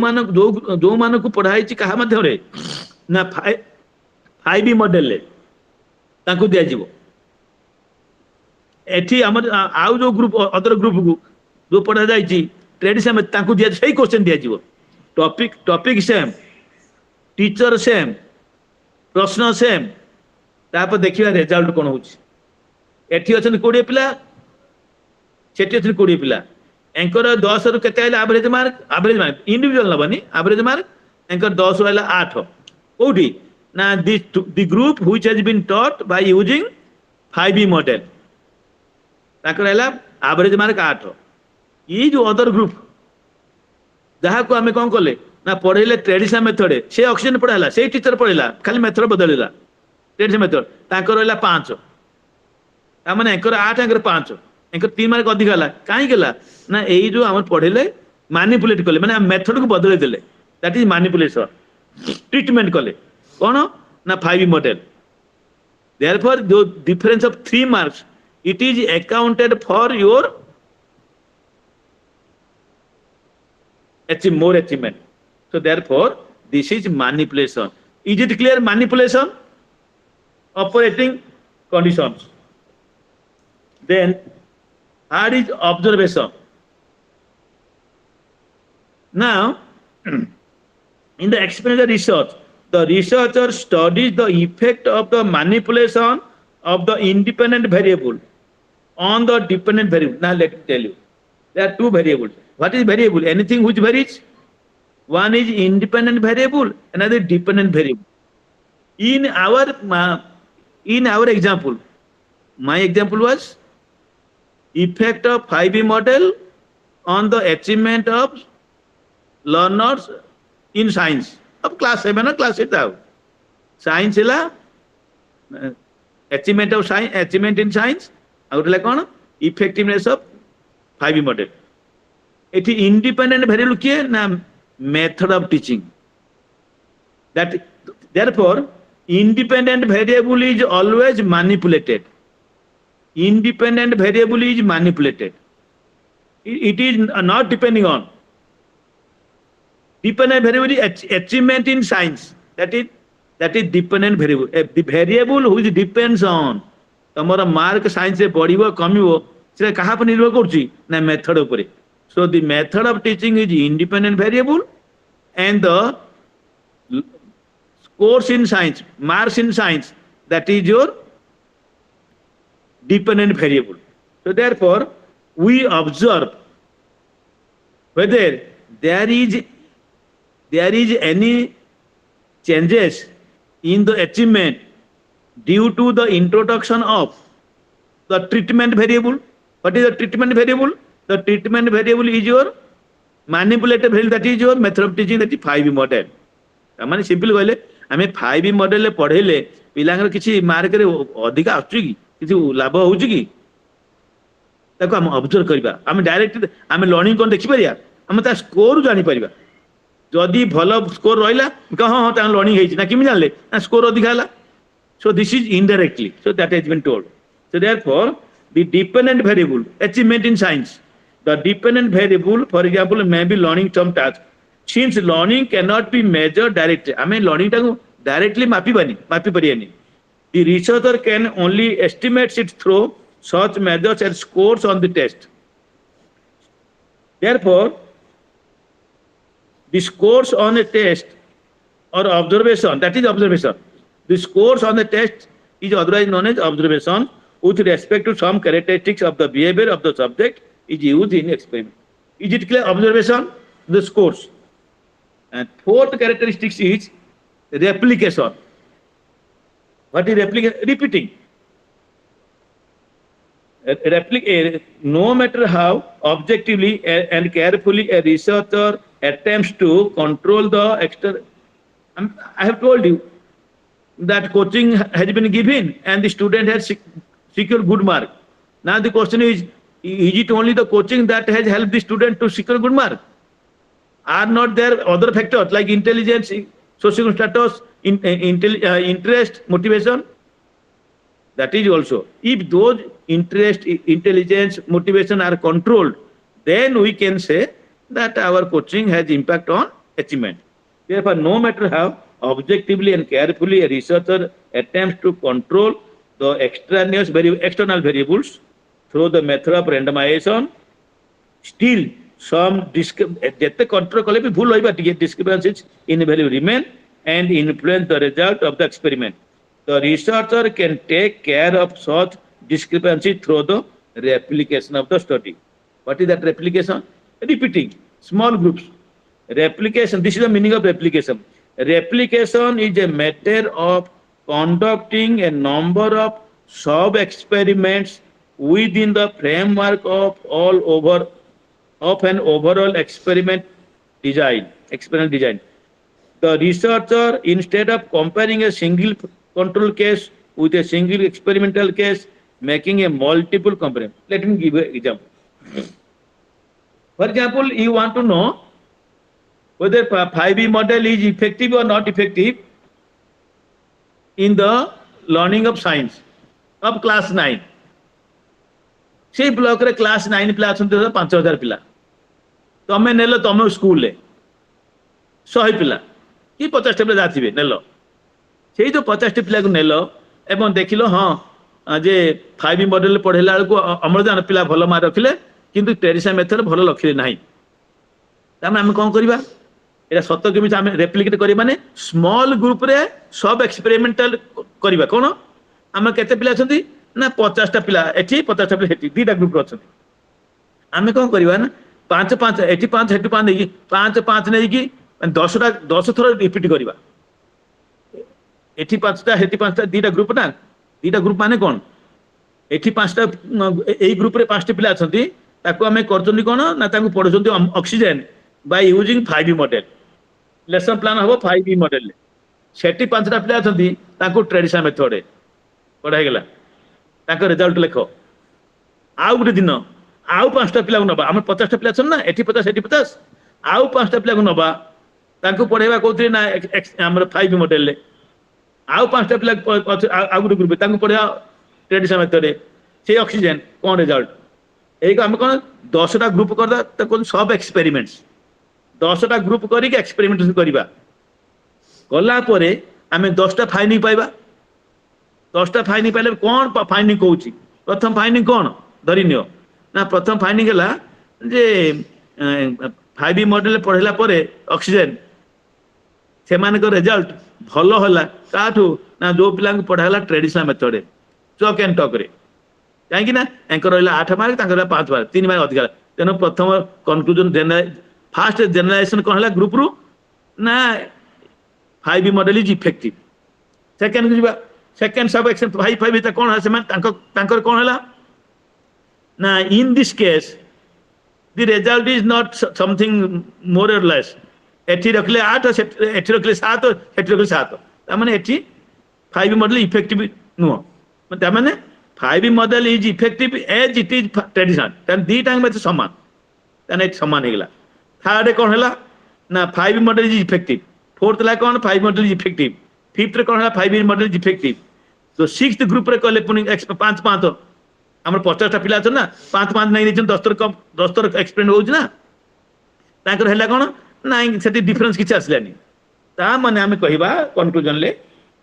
मान को पढ़ाई कहा माध्यम रे ना 5B मॉडल ले ताको दिया जीव एठी हमर आउ जो ग्रुप अदर ग्रुप को जो पढ़ा जाई छी ट्रेडिशनल में ताको दिया सही क्वेश्चन दिया जीव टॉपिक सेम टीचर सेम प्रश्न सेम तापर देखिबा रिजल्ट कोन होची एठी अछन 20 पिला सेठी अछन 20 पिला एंकर 10 रु केते आइला एवरेज मार्क इंडिविजुअल नबनी एवरेज मार्क एंकर 10 आइला 8 कोठी ना the group which has been taught by using 5B model ताकर आइला एवरेज मार्क 8 ई जो अदर ग्रुप जहा को हमें कोन करले ना पढ़ेले ट्रेडिशनल मेथड से ऑक्सीजन पढ़ाला से टीचर पढ़ेला खाली मेथड बदलला ट्रेडिशनल मेथड ताकर आइला 5 ता माने एंकर 8 एंकर 5 एंकर 3 मार्क अधिक हला काई गेला ना एई जो हम पढ़ेले मैनिपुलेट करले माने मेथड को बदले देले दैट इज मैनिपुलेशन ट्रीटमेंट करले कोन ना 5B मॉडल देयरफॉर जो difference of 3 marks it is accounted for your more achievement. So therefore this is manipulation. Is it clear? Manipulation operating conditions. Then what is observation? Now in the experiential research the researcher studies the effect of the manipulation of the independent variable on the dependent variable. Now let me tell you there are two variables. What is variable? Anything which varies. One is independent variable, another dependent variable. In our example, my example was effect of 5B model on the achievement of learners in science of class 7 or class 8 out. Science is achievement of science, achievement in science. Out like on effectiveness of 5B model. It is independent variable किए ना method of teaching. That therefore independent variable is always manipulated. Independent variable is manipulated. It is not depending on. Dependent variable is achievement in science. That is dependent variable. The variable which depends on तमरा mark science से बढ़िबो कमिबो से कहा पर निर्भर करुच्ची ना method उपरे. So the method of teaching is independent variable and the scores in science, marks in science, that is your dependent variable. So therefore, we observe whether there is any changes in the achievement due to the introduction of the treatment variable. What is the treatment variable? The treatment variable is your manipulated variable, that is your method of teaching, that is 5E model. माने simple कहले आमे 5E model ले पढेले पिलांगर किछि mark रे अधिक आछी कि किछि लाभ होउछि कि ताको हम ऑब्जर्व करबा. आमे डायरेक्ट आमे लर्निंग कोन देखि परिया, आमे ता स्कोर जानि परिबा. जदि भलो स्कोर रहिला क हां ता लर्निंग हेछि ना किमि जानले ना स्कोर अधिक हला. So this is indirectly, so that has been told. So therefore the dependent variable achievement in science, the dependent variable for example may be learning some task. Since learning cannot be measured directly, I mean learning ta directly mapi pariyani. The researcher can only estimate it through such measures and scores on the test. Therefore the scores on a test or observation, that is observation, the scores on the test is otherwise known as observation with respect to some characteristics of the behavior of the subject is used in experiment. Is it clear? Observation, the scores. And fourth characteristic is replication. What is replication? Repeating. No matter how objectively and carefully a researcher attempts to control the external, I have told you that coaching has been given and the student has secured good mark. Now the question is it only the coaching that has helped the student to secure good mark? Are not there other factors like intelligence, social status, interest, motivation? That is also. If those interest, intelligence, motivation are controlled, then we can say that our coaching has impact on achievement. Therefore, no matter how objectively and carefully a researcher attempts to control the external variables through the method of randomization, still some discrepancies in value remain and influence the result of the experiment. The researcher can take care of such discrepancies through the replication of the study. What is that replication? Repeating, small groups. Replication, this is the meaning of replication. Replication is a method of conducting a number of sub-experiments within the framework of an overall experiment design. The researcher, instead of comparing a single control case with a single experimental case, making a multiple comparison. Let me give an example. For example, you want to know whether 5E model is effective or not effective in the learning of science of class 9. से block रे class 9 पिला अछन 5000 पिला तमे नेलो तमे school ले 100 पिला कि 50 पिला जाथिबे नेलो सेही जो 50 पिला को नेलो एवं देखिलो हां जे 5E मॉडल पढेला को अमरजान पिला भलो मार रखिले किंतु टेरिसा मेथड भलो लखिले नाही तमे हम कोन करबा एटा सत्य केमि हम रेप्लिकेट करी माने स्मॉल ग्रुप रे सब एक्सपेरिमेंटल करबा कोन हम केते पिला छथि ना 50 टा पिला एठी 50 टा पिला हेठी दीटा ग्रुप रो छथि हम कोन करबा ना 5 एठी 5 हेठी 5 नेकी 5 नै कि 10 थोर रिपीट करबा एठी 5 टा हेठी 5 टा दीटा ग्रुप ना दीटा ग्रुप माने कोन एठी 5 टा एई ग्रुप रे 5 टा पिला छथि ताको हम करचोंदी कोन ना ताको पढोचोंदी oxygen by using 5E model lesson plan हबो 5E मॉडल सेठी 5 टा पिला छथि ताको ट्रेडिशनल मेथड पढाई गेला ताको रिजल्ट लेखो आउ गुटे दिन आउ 5 टा पिला नबा हम 50 टा पिला छन ना एठी 50 एठी 50 आउ 5 टा पिला नबा ताको पढाइबा कोथि ना हमर 5E मॉडल ले आउ 5 टा पिला आउ गुटे ग्रुप ताको पढा ट्रेडिशनल मेथड से ऑक्सीजन कोन रिजल्ट एक हम कोन 10 टा ग्रुप करदा त कोन सब एक्सपेरिमेंट्स 10 टा ग्रुप करी के एक्सपेरिमेंट करबा गला परे हमें 10 टा फाइंडिंग पाइबा 10 टा फाइंडिंग पाइले कोन फाइंडिंग कहूची प्रथम फाइंडिंग कोन धरि नियो ना प्रथम फाइंडिंग है जे 5B मॉडल पढ़ला परे ऑक्सीजन से रिजल्ट भल है काठू ना जो पिला पढ़ाला ट्रेडिशनल मेथड चक एंड टक रे कहीं रहा 8 मार्क 5 मार्क 3 मार्क अधिक तेणु प्रथम कनक्लूजन फास्ट जेनराइजेशन कौन है ग्रुप रु ना 5B model is effective second second सब एक्शन 5 कौन है कौन है ना in this case the result is not something more or less एठी रखले 8 एठी रखले 7 एठी रखले 7 तामाने एठी 5B मॉडल इफेक्टिव नो तामाने 5B model is effective as it is traditional than the time में समान तने एठी समान हेगला थर्ड कौन हैला ना 5B model is effective fourth ला कौन 5B model is effective fifth रे कौन हैला 5B मॉडल इज इफेक्टिव तो सिक्स्थ ग्रुप रे कहले पुनी 5 5 आम 50टा पिला ना 5 5 नहीं 10 थर एक्सप्लेन हो कौन ना से डिफरेन्स किसी आसलानी माने आम कहवा कनक्लूजन ले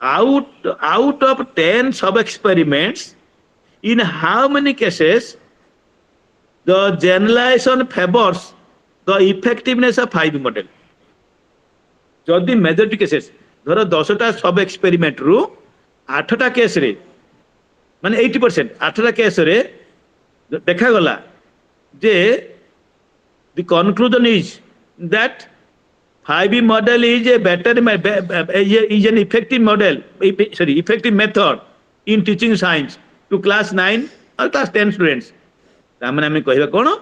out of 10 sub experiments in how many cases the generalization favours the effectiveness of 5B model जदि मेजॉरिटी केसेस धर 10टा सब एक्सपेरिमेंट रु 8टा केस रे माने 80% 8टा केस रे देखा गला जे the conclusion is that 5B model is a better is an effective model effective method in teaching science to class 9 और क्लास 10 स्टूडेंट्स तामने हम कहबा कोन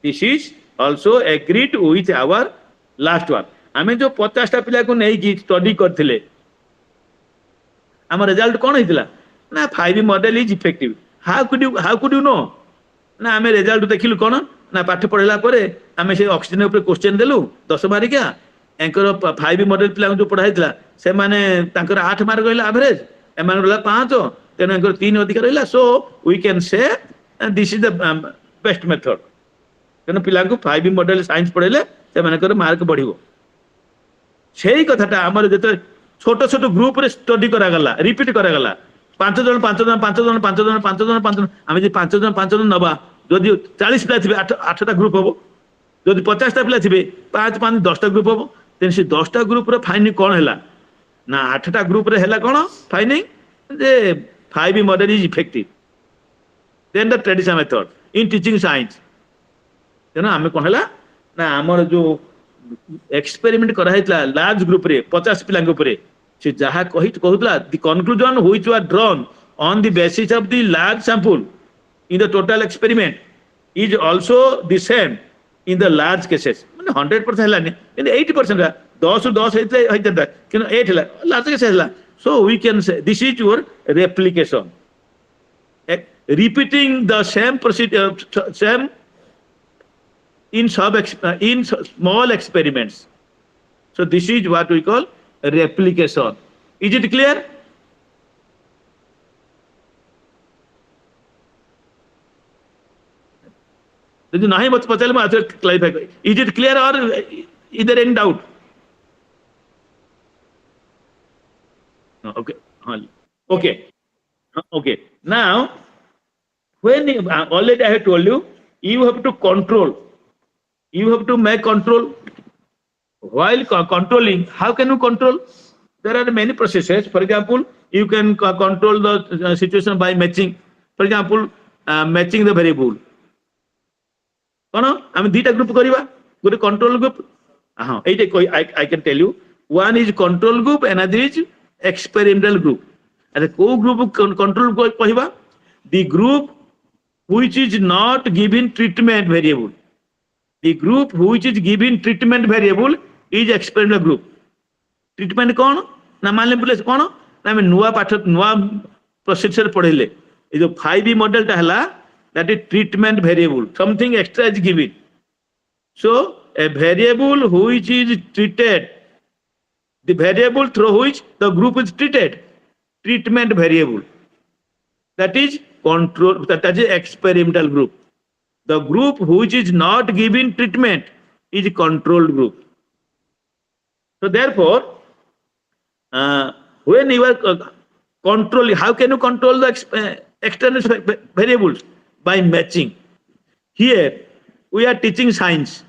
this is also agreed with our last one हमें जो 50टा पिला को नहीं की स्टडी करथिले हम रिजल्ट कोन हितला ना 5B model is effective how could you know ना आम रिजल्ट देखिलु कौन ना पाठ पढ़ला परे आम से ऑक्सीजन ऊपर क्वेश्चन देलु 10 मार्किया एंकर 5B मॉडल पिला जो पढ़ाइला से माने तांकर 8 मार्क रहला एवरेज एमान रहला 5 तेन एंकर 3 अधिक रहला so we can say this is the best method तेन पिला को 5B मॉडल साइंस पढ़ेले से मानकर मार्क बढ़िबो सेही कथाटा हमर जते छोट छोट ग्रुप रे स्टडी करा गला रिपीट करा गला 5 जन 5 जन 5 जन 5 जन 5 जन 5 जन आम 5 जन नवा जदि 40 पिला थे 8टा ग्रुप हम जदि 50टा पिला थे 5 5 10टा ग्रुप हम तेन से 10टा ग्रुप रो फाइंडिंग कौन है ना 8टा ग्रुप रे है कौन फाइंडिंग जे 5B model is effective than the traditional method in teaching science तेना आम कौन है ना आमर जो एक्सपेरिमेंट कराइला लार्ज ग्रुप रे 50 पिला ऊपर से जहाँ कहूला the conclusion which were drawn on the basis of the large sample in the total experiment is also the same in the large cases माने 100% हलानी इन 80% 10 10 हेते कि 8 हला लार्ज केस हला so we can say this is your replication repeating the same procedure same in small experiments so this is what we call replication is it clear यदि नहीं मत पचाले मैं clarify is it clear or is there any doubt okay okay okay now when already I have told you have to control you have to make control while controlling how can you control there are many processes for example you can control the situation by matching for example matching the variable kono ami dita group kariba gote control group ha eite I can tell you one is control group another is experimental group and ko group control kahiba the group which is not given treatment variable the group which is given treatment variable is experimental group treatment कौन ना मान ले कौन ना हमें नुआ पाठ नुआ प्रोसीजर पढ़ेले ये जो 5B मॉडल टा हला that is treatment variable something extra is given so a variable which is treated the variable through which the group is treated treatment variable that is control that is experimental group the group which is not given treatment is controlled group so therefore when you are controlling how can you control the external variables by matching Here we are teaching science.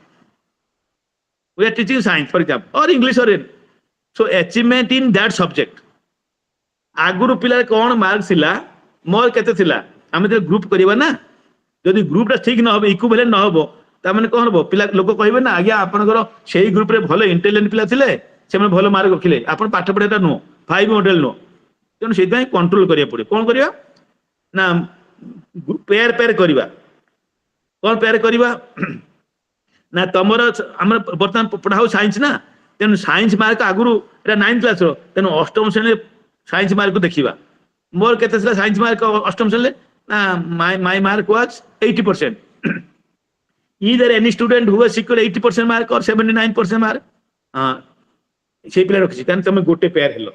We are teaching science, for example, or English or in. So achievement in that subject. आगुरु पिला कौन marks थिला मोर केते थिला आमे तो group करिबा ना जदि ग्रुपटा ठीक न हो इक्विवेलेंट न हो ता माने कोन हो पिला लोक कहबे ना आज्ञा आपनकर सेही ग्रुप रे भलो इंटेलिजेंट पिला थिले से माने भलो मार्क रखिले आपन पाठ पढेटा नो 5 मॉडल नो तेन सेति भाई कंट्रोल करिया पड़े कोन करिया ना पेयर पेयर करिबा कोन पेयर करिबा ना तमर हमर वर्तमान पढाओ साइंस ना तेन साइंस मार्क आगुरु एटा 9th क्लास रो तेन अष्टम श्रेणी साइंस मार्क देखिबा मोर केते थिला साइंस मार्क अष्टम श्रेणी ना my mark was 80%. Either any student who has secured 80% mark or 79% mark से पिला रखिछि तने तमे गोटे पेयर हेलो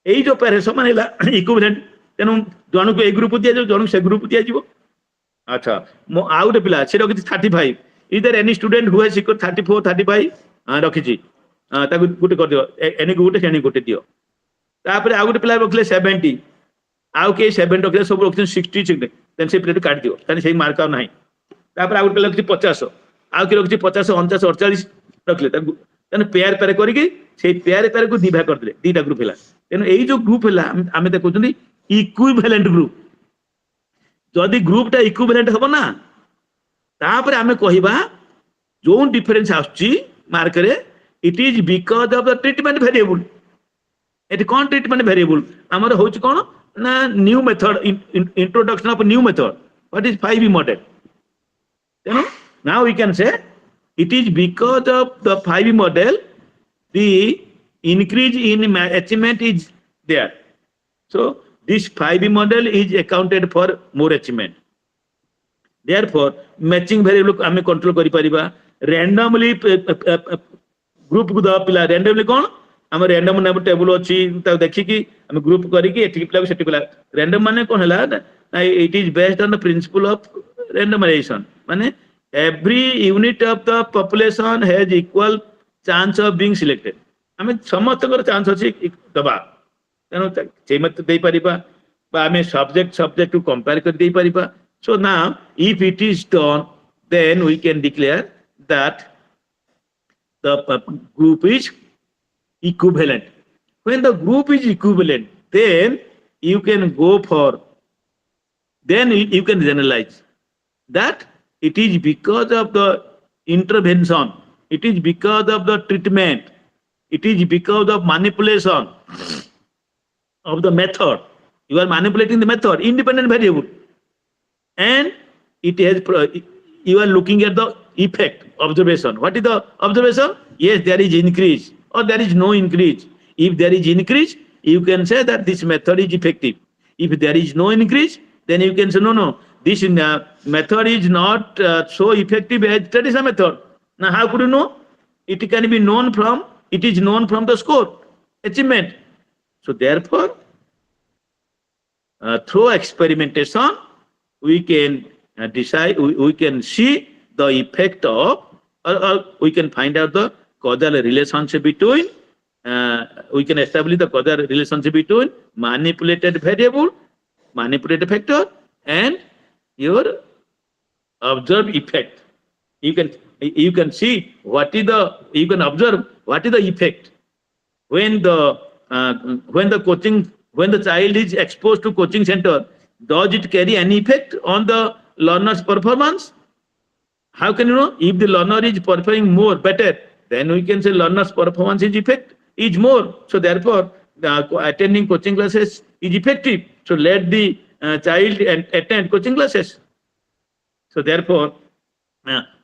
एई जो पेयर समान हैला इक्विवेलेंट तेनु जणु को ए ग्रुप दिया जो जणु से ग्रुप दिया जीवो अच्छा मो आउट पिला से रखिछि 35 इधर any student who has secured 34 35 रखिछि ताको गोटे कर दियो एनी गोटे सेनी गोटे दियो तापर आ गोटे पिला रखले 70 आउ के 7 रखले सब रखिछि 60 चिकने देन से पिला काट दियो तने सेही मार्क आ नाही तापर आ गोटे पिला रखिछि 50 आउ के रखिछि 50 49 48 रखले तने पेयर पेयर करिके से पेयर पेयर को डिवाइड कर दिले दीटा ग्रुप हैला तेनु एई जो ग्रुप हैला आमे त कहउछनी इक्विवेलेंट ग्रुप जदि ग्रुपटा इक्विवेलेंट हबो ना तापर आमे कहिबा जो डिफरेंस आछी मार्क रे it is because of the treatment variable एट कौन ट्रीटमेंट वेरिएबल हमर होछ कोन ना new method introduction of new method what is 5E model तेनु now we can say it is because of the 5E model the increase in achievement is there. So this 5E model is accounted for more achievement. Therefore matching variable आमे control करि परिबा randomly group को the पिला randomly कोन हम random ना table अछि त देखि कि हम ग्रुप करि कि एठी पिला सेठी पिला random माने कोन हला it is based on the principle of randomization माने every unit of the population has equal chance of being selected. I mean, समस्त chance अछि दबा तेनो से मत दे परिबा बा हमें subject to compare कर दे परिबा. So now if it is done then we can declare that the group is equivalent. When the group is equivalent then you can go for then you can generalize that it is because of the intervention, it is because of the treatment, it is because of manipulation of the method. You are manipulating the method, independent variable, and it has you are looking at the effect observation. What is the observation? Yes, there is increase or there is no increase. If there is increase, you can say that this method is effective. If there is no increase, then you can say no. This method is not so effective as traditional method. Now, how could you know? It can be known from, it is known from the score, achievement. So therefore, through experimentation, we can decide, we can see the effect of, or we can find out the causal relationship between, we can establish the causal relationship between manipulated variable, manipulated factor, and your observed effect. You can see what is the, you can observe what is the effect when the child is exposed to coaching center. Does it carry any effect on the learner's performance? How can you know? If the learner is performing more better, then we can say learner's performance is more. So therefore attending coaching classes is effective. So let the child attend coaching classes. So therefore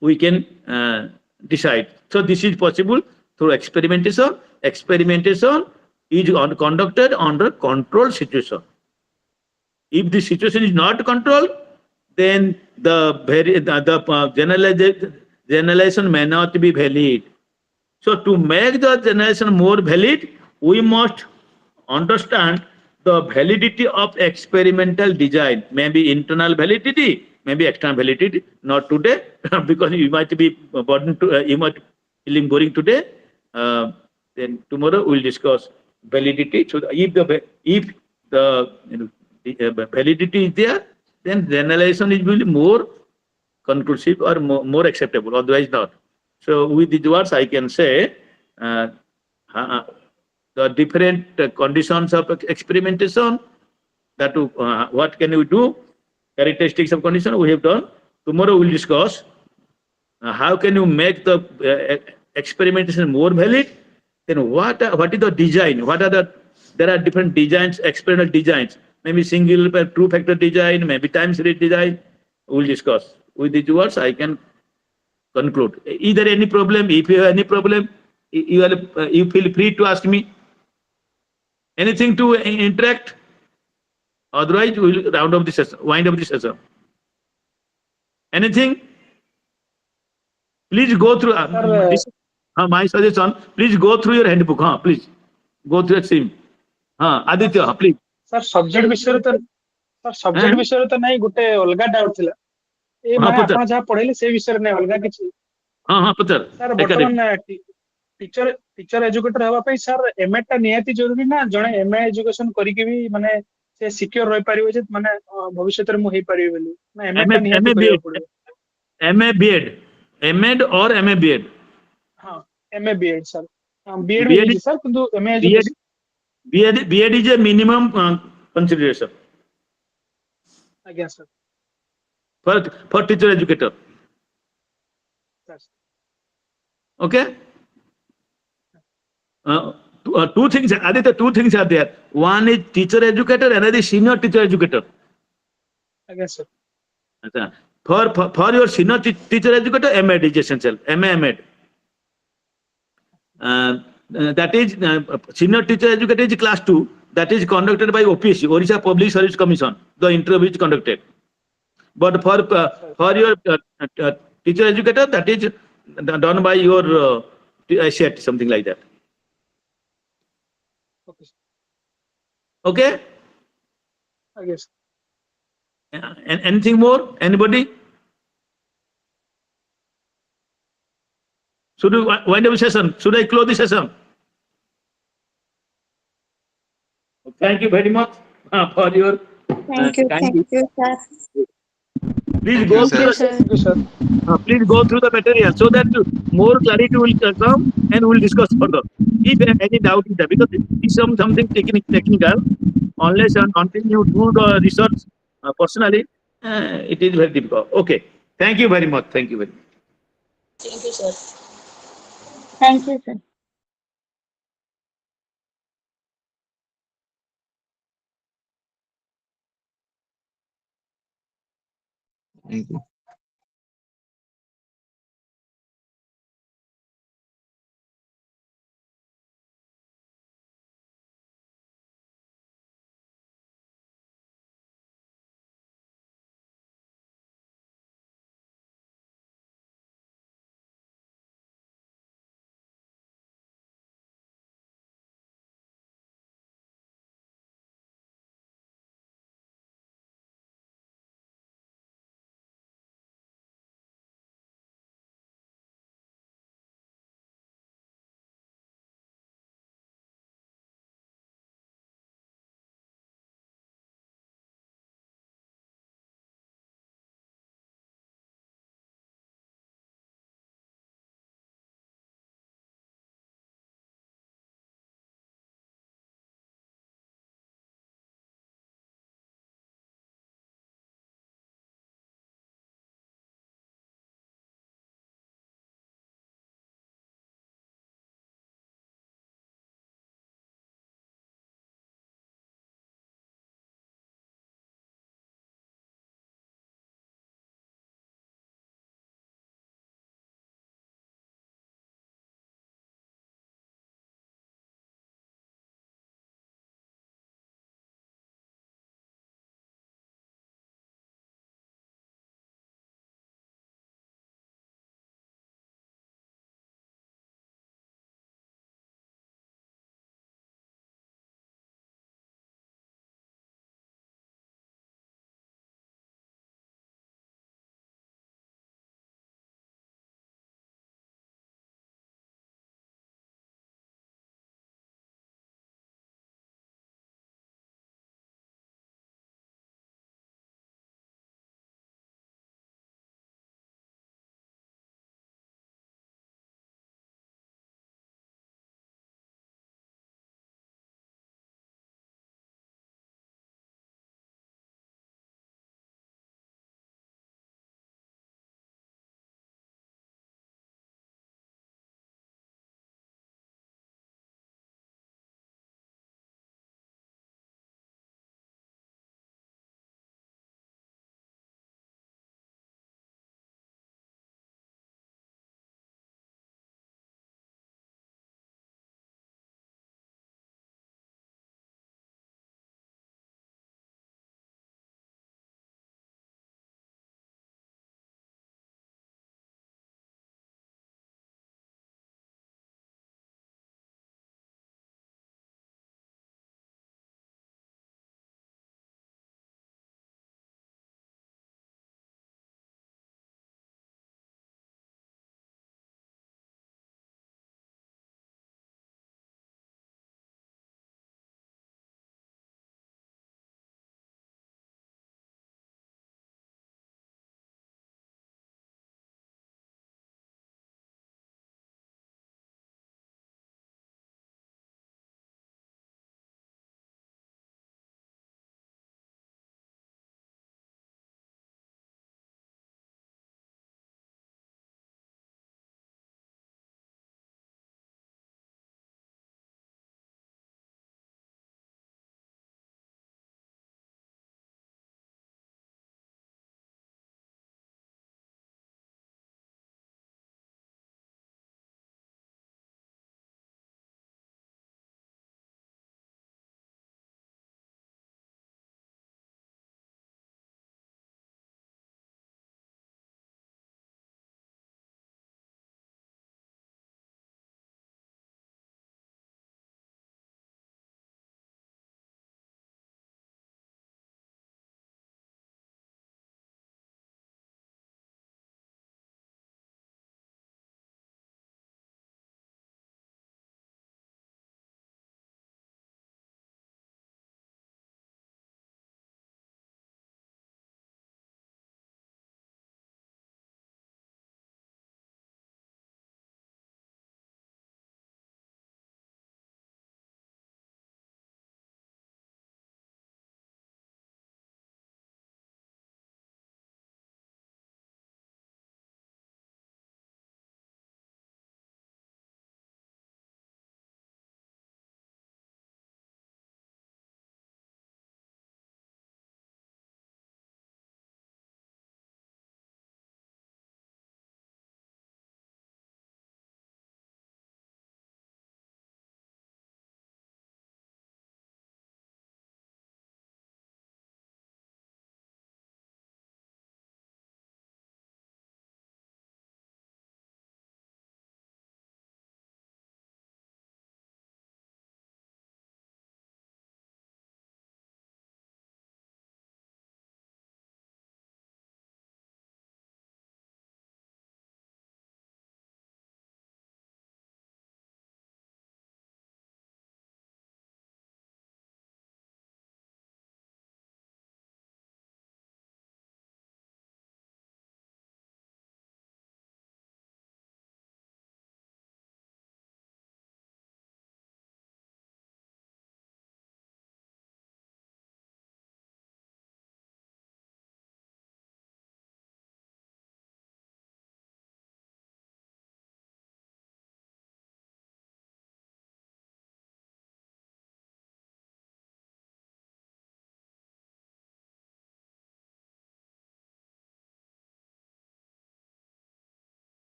we can decide. So this is possible through experimentation. Experimentation is conducted under controlled situation. If the situation is not controlled, then the generalization may not be valid. So to make the generalization more valid, we must understand the validity of experimental design. Maybe internal validity, maybe external validity. Not today, because you might be burdened to, you might feeling boring today. Then tomorrow we will discuss validity. So if the validity is there, then generalization is really more conclusive or more acceptable, otherwise not. So with these words, I can say uh, uh, the different conditions of experimentation, that what can we do, characteristics of condition we have done. Tomorrow we'll discuss how can you make the experimentation more valid. Then what is the design? What are the, there are different designs, experimental designs, maybe single two factor design, maybe time series design. We'll discuss. With these words, I can conclude. Either any problem, if you have any problem, you feel free to ask me. Anything to interact? Otherwise, we will round up the session, wind up the session. Anything? Please go through Sir, this. My suggestion. Please go through your handbook. Please go through your sim. Aditya, please. Sir subject विषय तो नहीं गोटे अलग doubt थिला ए माने पचर आपण जहा पढेले से विषय नै अलग किछि पचर सर वर्तमान टीचर एजुकेटर हवा पई सर एमए टा नियति जरूरी ना जणे एमए एजुकेशन करी के भी माने से सिक्योर रहि परिबे जे माने भविष्य रे मु हेइ परिबे बोली ना एमए टा नियति करियो पड़िबो एमए बीएड एमएड और एमए बीएड हां एमए बीएड सर बीएड भी है सर किंतु MA education BEd is a minimum consideration आज्ञा sir for teacher educator. Okay. Two things, Aditya, two things are there. One is teacher educator, another is senior teacher educator. Yes, sir. For your senior teacher educator, MEd is essential. MEd. That is senior teacher educator is class 2. That is conducted by OPSC, Odisha Public Service Commission. The interview is conducted. But for your teacher educator, that is done by your set, something like that. Okay. Okay. I guess. And anything more? Anybody? Should we wind up the session? Should I close the session? Thank you very much for your Thank you, sir. Please go through please go through the material so that more clarity will come and we'll discuss further. If any doubt is there, because it's something technical, unless and until you do the research personally, it is very difficult. Okay. Thank you very much. Thank you very much. Thank you, sir. Thank you, sir. Thank you.